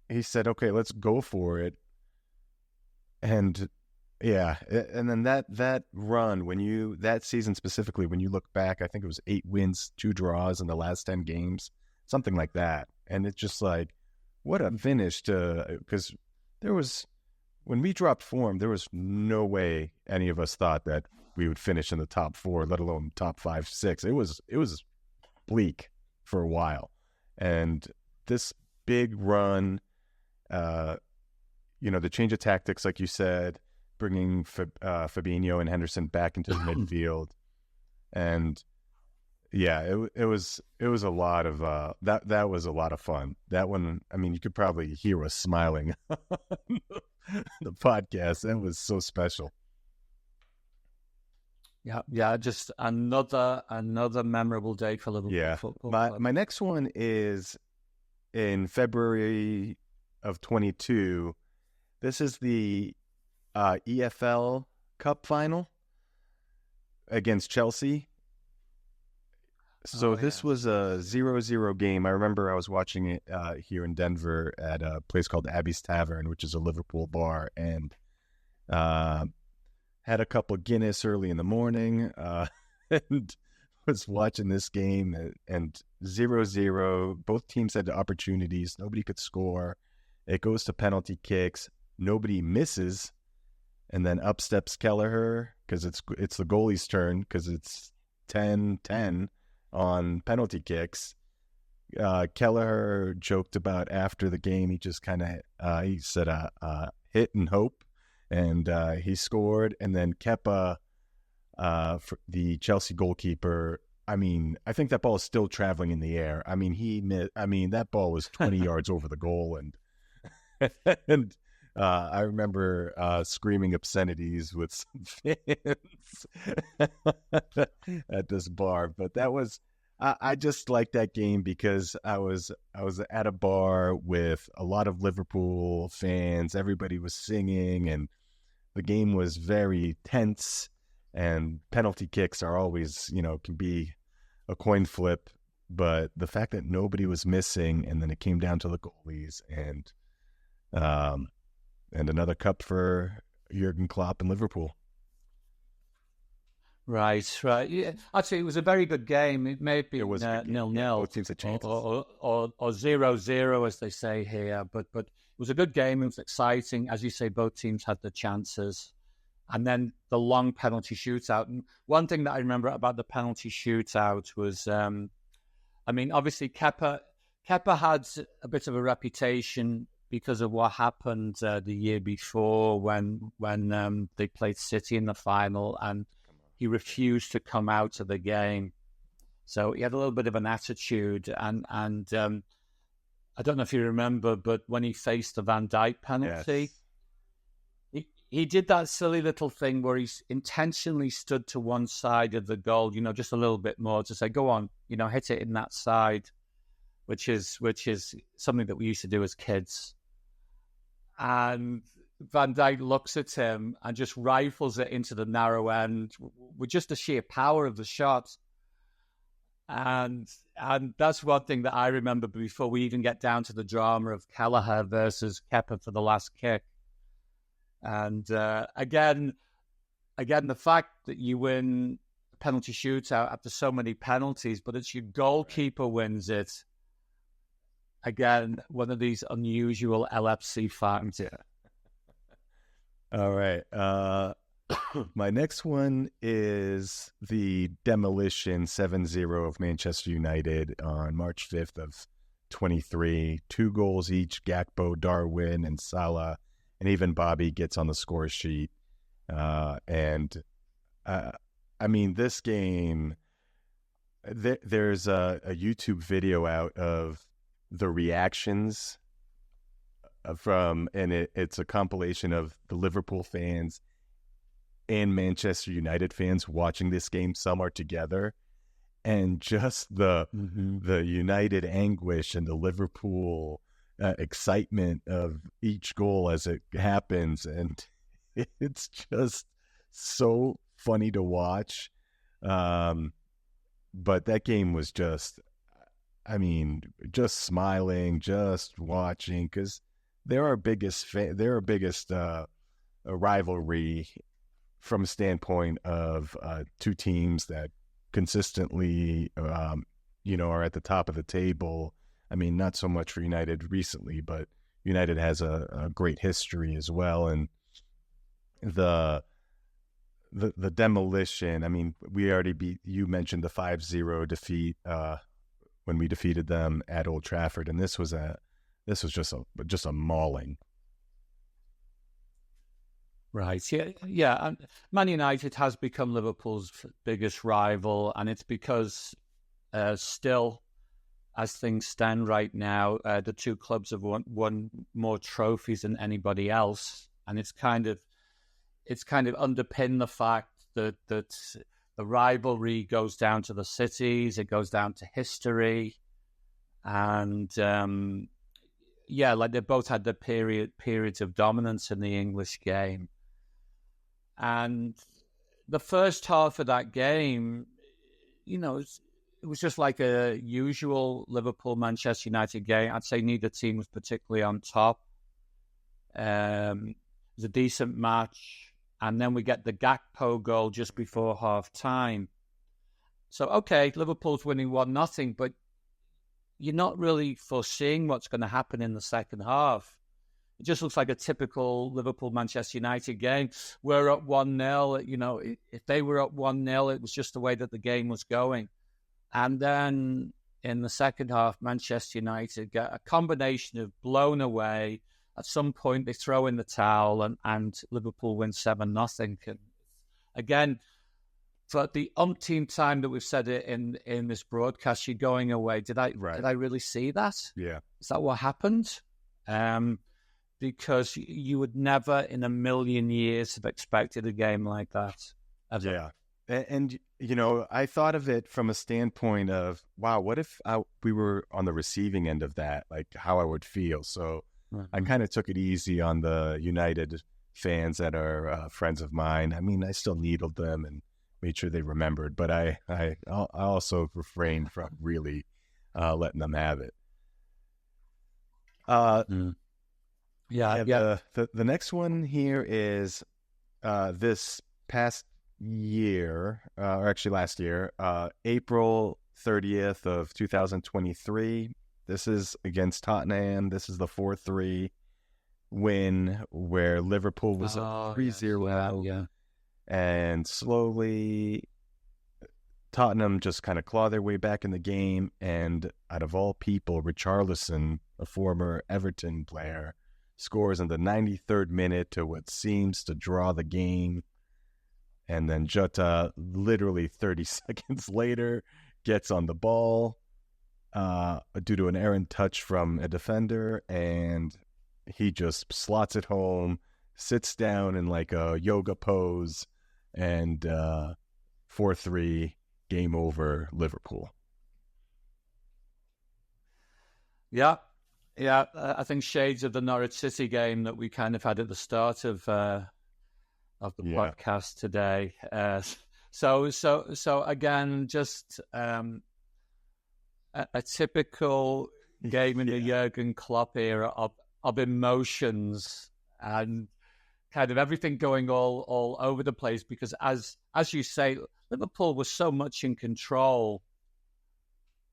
he said, "Okay, let's go for it," and and then that run, that season specifically, when you look back, I think it was 8 wins, 2 draws in the last 10 games, something like that. And it's just like, what a finish because when we dropped form, there was no way any of us thought that we would finish in the top 4, let alone top 5, 6. It was bleak for a while. And this big run, the change of tactics, like you said, bringing Fabinho and Henderson back into the midfield, and it was a lot of that was a lot of fun. That one, I mean, you could probably hear us smiling on the podcast. That was so special. Yeah, just another memorable day for Liverpool football. My next one is in February of 22. This is the EFL Cup final against Chelsea. So this was a 0-0 game. I remember I was watching it here in Denver at a place called Abbey's Tavern, which is a Liverpool bar, and had a couple Guinness early in the morning and was watching this game, and 0-0. Both teams had opportunities. Nobody could score. It goes to penalty kicks. Nobody misses. And then up steps Kelleher, because it's the goalie's turn, because it's 10-10 on penalty kicks. Kelleher joked about after the game, he just kind of he said hit and hope, and he scored. And then Kepa, for the Chelsea goalkeeper, I mean, I think that ball is still traveling in the air. I mean, that ball was 20 yards over the goal, and I remember screaming obscenities with some fans at this bar. But that was, I just liked that game because I was at a bar with a lot of Liverpool fans. Everybody was singing, and the game was very tense. And penalty kicks are always, can be a coin flip. But the fact that nobody was missing, and then it came down to the goalies, and another cup for Jurgen Klopp and Liverpool. Right. Yeah, actually, it was a very good game. It may have been 0-0, both teams had chances, or 0-0, as they say here. But it was a good game. It was exciting, as you say. Both teams had the chances, and then the long penalty shootout. And one thing that I remember about the penalty shootout was, obviously Kepa had a bit of a reputation because of what happened the year before when they played City in the final, and he refused to come out of the game. So he had a little bit of an attitude, and I don't know if you remember, but when he faced the Van Dijk penalty, he did that silly little thing where he intentionally stood to one side of the goal, just a little bit more to say, go on, hit it in that side, which is something that we used to do as kids. And Van Dijk looks at him and just rifles it into the narrow end with just the sheer power of the shot. And that's one thing that I remember before we even get down to the drama of Kelleher versus Kepa for the last kick. And again, the fact that you win a penalty shootout after so many penalties, but it's your goalkeeper wins it. Again, one of these unusual LFC facts. Yeah. All right. My next one is the demolition 7-0 of Manchester United on March 5th of 23. 2 goals each, Gakpo, Darwin, and Salah, and even Bobby gets on the score sheet. This game, there's a YouTube video out of the reactions it's a compilation of the Liverpool fans and Manchester United fans watching this game. Some are together, and just the United anguish and the Liverpool excitement of each goal as it happens, and it's just so funny to watch. But that game was just, I mean, just smiling, just watching, because they're our biggest rivalry from a standpoint of two teams that consistently, are at the top of the table. I mean, not so much for United recently, but United has a great history as well. And the demolition, I mean, you mentioned the 5-0 defeat when we defeated them at Old Trafford, and this was just a mauling. Right. Yeah. And Man United has become Liverpool's biggest rival, and it's because still, as things stand right now, the two clubs have won more trophies than anybody else, and it's kind of underpinned the fact that the rivalry goes down to the cities, it goes down to history, and like they both had their periods of dominance in the English game. And the first half of that game, it was just like a usual Liverpool-Manchester United game. I'd say neither team was particularly on top. It was a decent match. And then we get the Gakpo goal just before half-time. So, okay, Liverpool's winning 1-0, but you're not really foreseeing what's going to happen in the second half. It just looks like a typical Liverpool-Manchester United game. We're up 1-0. If they were up 1-0, it was just the way that the game was going. And then in the second half, Manchester United get a combination of blown away. At some point, they throw in the towel, and Liverpool win 7-0. And again, for the umpteenth time that we've said it in this broadcast, you're going away. Did I really see that? Yeah. Is that what happened? Because you would never in a million years have expected a game like that. Ever. Yeah. And I thought of it from a standpoint of, wow, what if we were on the receiving end of that, like how I would feel. So I kind of took it easy on the United fans that are friends of mine. I mean, I still needled them and made sure they remembered, but I also refrained from really letting them have it. Yeah. The next one here is this past year, or actually last year, April 30th of 2023. This is against Tottenham. This is the 4-3 win where Liverpool was up 3-0. Yeah. And slowly Tottenham just kind of claw their way back in the game. And out of all people, Richarlison, a former Everton player, scores in the 93rd minute to what seems to draw the game. And then Jota, literally 30 seconds later, gets on the ball due to an errant touch from a defender, and he just slots it home, sits down in like a yoga pose, and 4-3, game over, Liverpool. Yeah. I think shades of the Norwich City game that we kind of had at the start of the podcast today. So again, just a typical game in the Jurgen Klopp era of emotions and kind of everything going all over the place, because as you say, Liverpool was so much in control,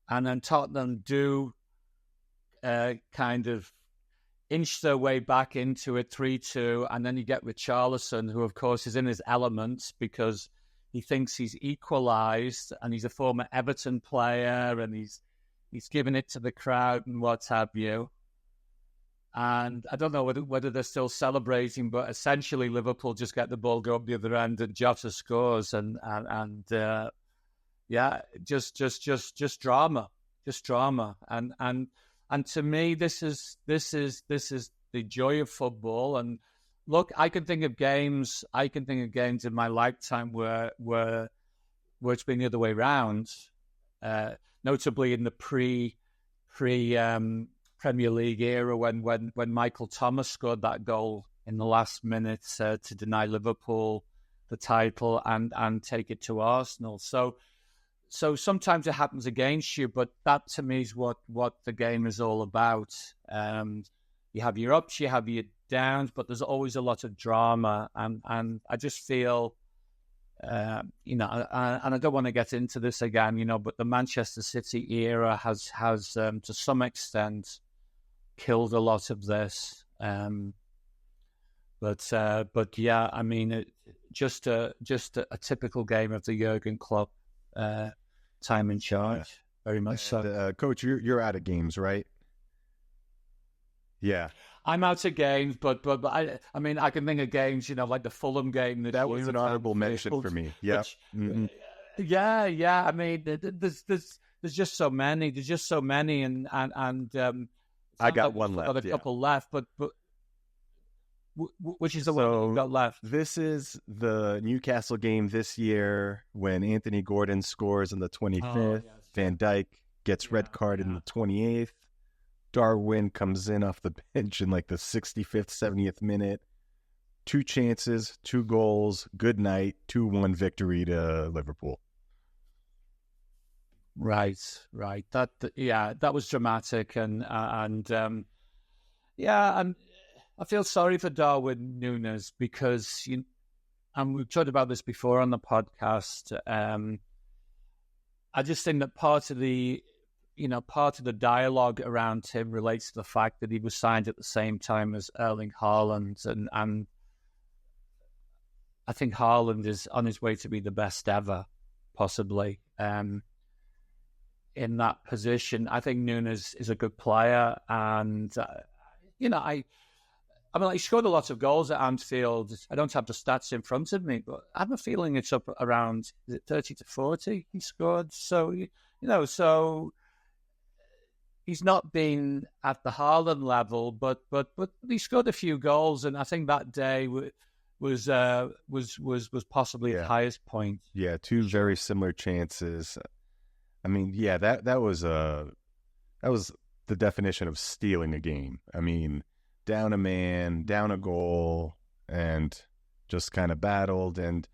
and then Tottenham do kind of inch their way back into it 3-2, and then you get Richarlison, who of course is in his element because he thinks he's equalised, and he's a former Everton player, and he's given it to the crowd and what have you. And I don't know whether they're still celebrating, but essentially Liverpool just get the ball, go up the other end, and Jota scores, and just drama, and to me this is the joy of football. And look, I can think of games in my lifetime where it's been the other way around, notably in the Premier League era when Michael Thomas scored that goal in the last minute to deny Liverpool the title and take it to Arsenal. So sometimes it happens against you, but that to me is what the game is all about. You have your ups, you have your downs, but there's always a lot of drama, and I just feel, and I don't want to get into this again, but the Manchester City era has to some extent killed a lot of this. But yeah, I mean, just a typical game of the Jurgen Klopp time in charge, very much so. Coach, you're out of games, right? Yeah, I'm out of games, but I mean, I can think of games, like the Fulham game. That was an honorable mention for me. Yeah, yeah. I mean, there's just so many. There's just so many, and I got one left. Got a couple left, but which is the one you got left? This is the Newcastle game this year when Anthony Gordon scores in the 25th. Yes. Van Dijk gets red card in the 28th. Darwin comes in off the bench in like the 65th, 70th minute. 2 chances, 2 goals, good night, 2-1 victory to Liverpool. Right. That was dramatic, and I feel sorry for Darwin Núñez because and we've talked about this before on the podcast. I just think that part of the dialogue around him relates to the fact that he was signed at the same time as Erling Haaland, and I think Haaland is on his way to be the best ever, possibly. In that position, I think Núñez is a good player, and I mean, he scored a lot of goals at Anfield. I don't have the stats in front of me, but I have a feeling it's up around 30 to 40 he scored. So, so he's not been at the Haaland level, but he scored a few goals, and I think that day was possibly the highest point. Yeah, 2 very similar chances. I mean, yeah, that was the definition of stealing a game. I mean, down a man, down a goal, and just kind of battled. And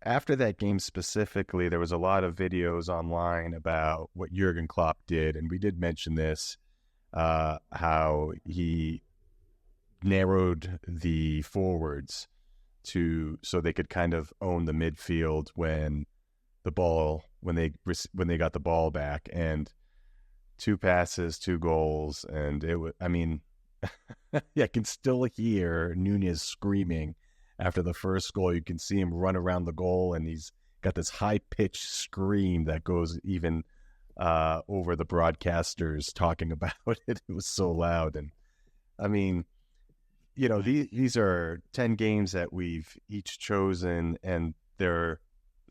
after that game specifically, there was a lot of videos online about what Jurgen Klopp did, and we did mention this, how he narrowed the forwards so they could kind of own the midfield when they got the ball back, and 2 passes, 2 goals, and it was, I mean, I can still hear Núñez screaming after the first goal. You can see him run around the goal, and he's got this high-pitched scream that goes even over the broadcasters talking about it. It was so loud. And, I mean, these are 10 games that we've each chosen, and there are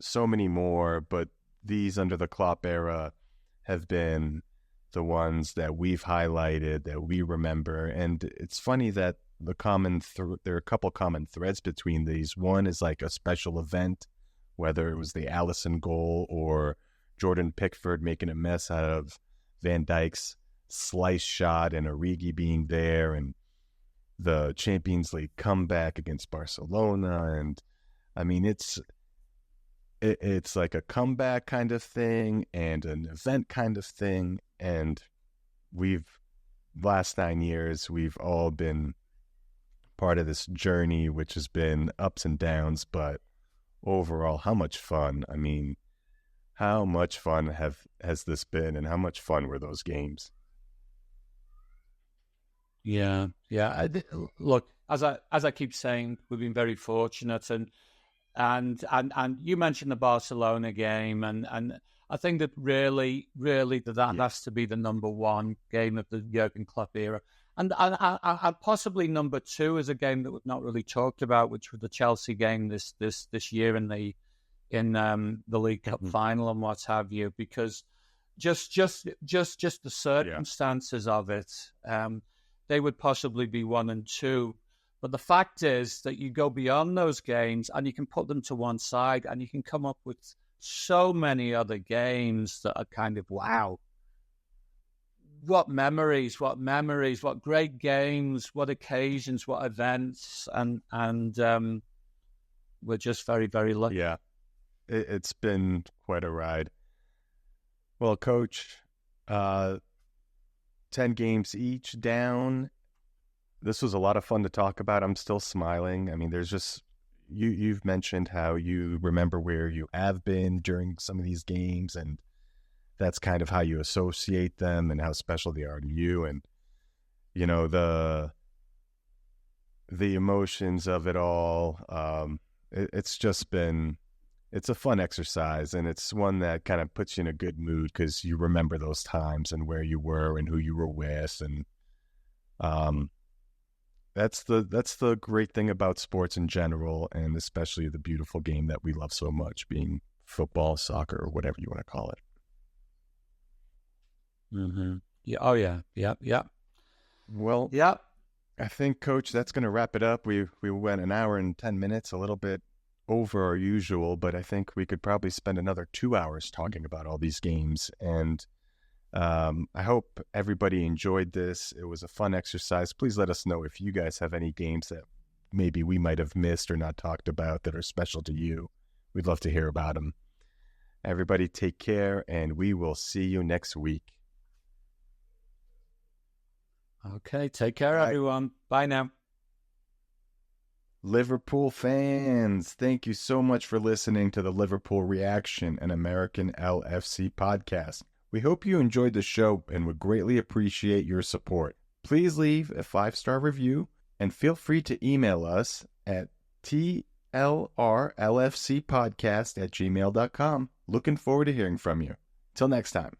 so many more, but these under the Klopp era have been the ones that we've highlighted, that we remember. And it's funny that there are a couple common threads between these. One is like a special event, whether it was the Alisson goal or Jordan Pickford making a mess out of Van Dijk's slice shot and Origi being there, and the Champions League comeback against Barcelona. And I mean, it's like a comeback kind of thing and an event kind of thing. And last 9 years, we've all been part of this journey, which has been ups and downs, but overall, how much fun. I mean, how much fun has this been, and how much fun were those games? Yeah. Look, as I keep saying, we've been very fortunate, and you mentioned the Barcelona game, and I think that really that has to be the number 1 game of the Jurgen Klopp era, and possibly number 2 is a game that we've not really talked about, which was the Chelsea game this year in the League Cup final and what have you, because just the circumstances of it, they would possibly be 1 and 2. But the fact is that you go beyond those games and you can put them to one side, and you can come up with so many other games that are kind of, wow, what memories, what great games, what occasions, what events, and we're just very, very lucky. Yeah, it's been quite a ride. Well, Coach, 10 games each down. This was a lot of fun to talk about. I'm still smiling. I mean, there's just, you've mentioned how you remember where you have been during some of these games, and that's kind of how you associate them and how special they are to you. And, you know, the emotions of it all. It's just been, it's a fun exercise, and it's one that kind of puts you in a good mood because you remember those times and where you were and who you were with. And that's the great thing about sports in general, and especially the beautiful game that we love so much, being football, soccer, or whatever you want to call it. Mm-hmm. Yeah. Oh, yeah. Yep. Yep. Well, yep. I think, Coach, that's going to wrap it up. We went an hour and 10 minutes, a little bit over our usual, but I think we could probably spend another 2 hours talking about all these games. And I hope everybody enjoyed this. It was a fun exercise. Please let us know if you guys have any games that maybe we might have missed or not talked about that are special to you. We'd love to hear about them. Everybody take care, and we will see you next week. Okay, take care, everyone. Bye now. Liverpool fans, thank you so much for listening to the Liverpool Reaction, an American LFC podcast. We hope you enjoyed the show and would greatly appreciate your support. Please leave a 5-star review and feel free to email us at tlrlfcpodcast@gmail.com. Looking forward to hearing from you. Till next time.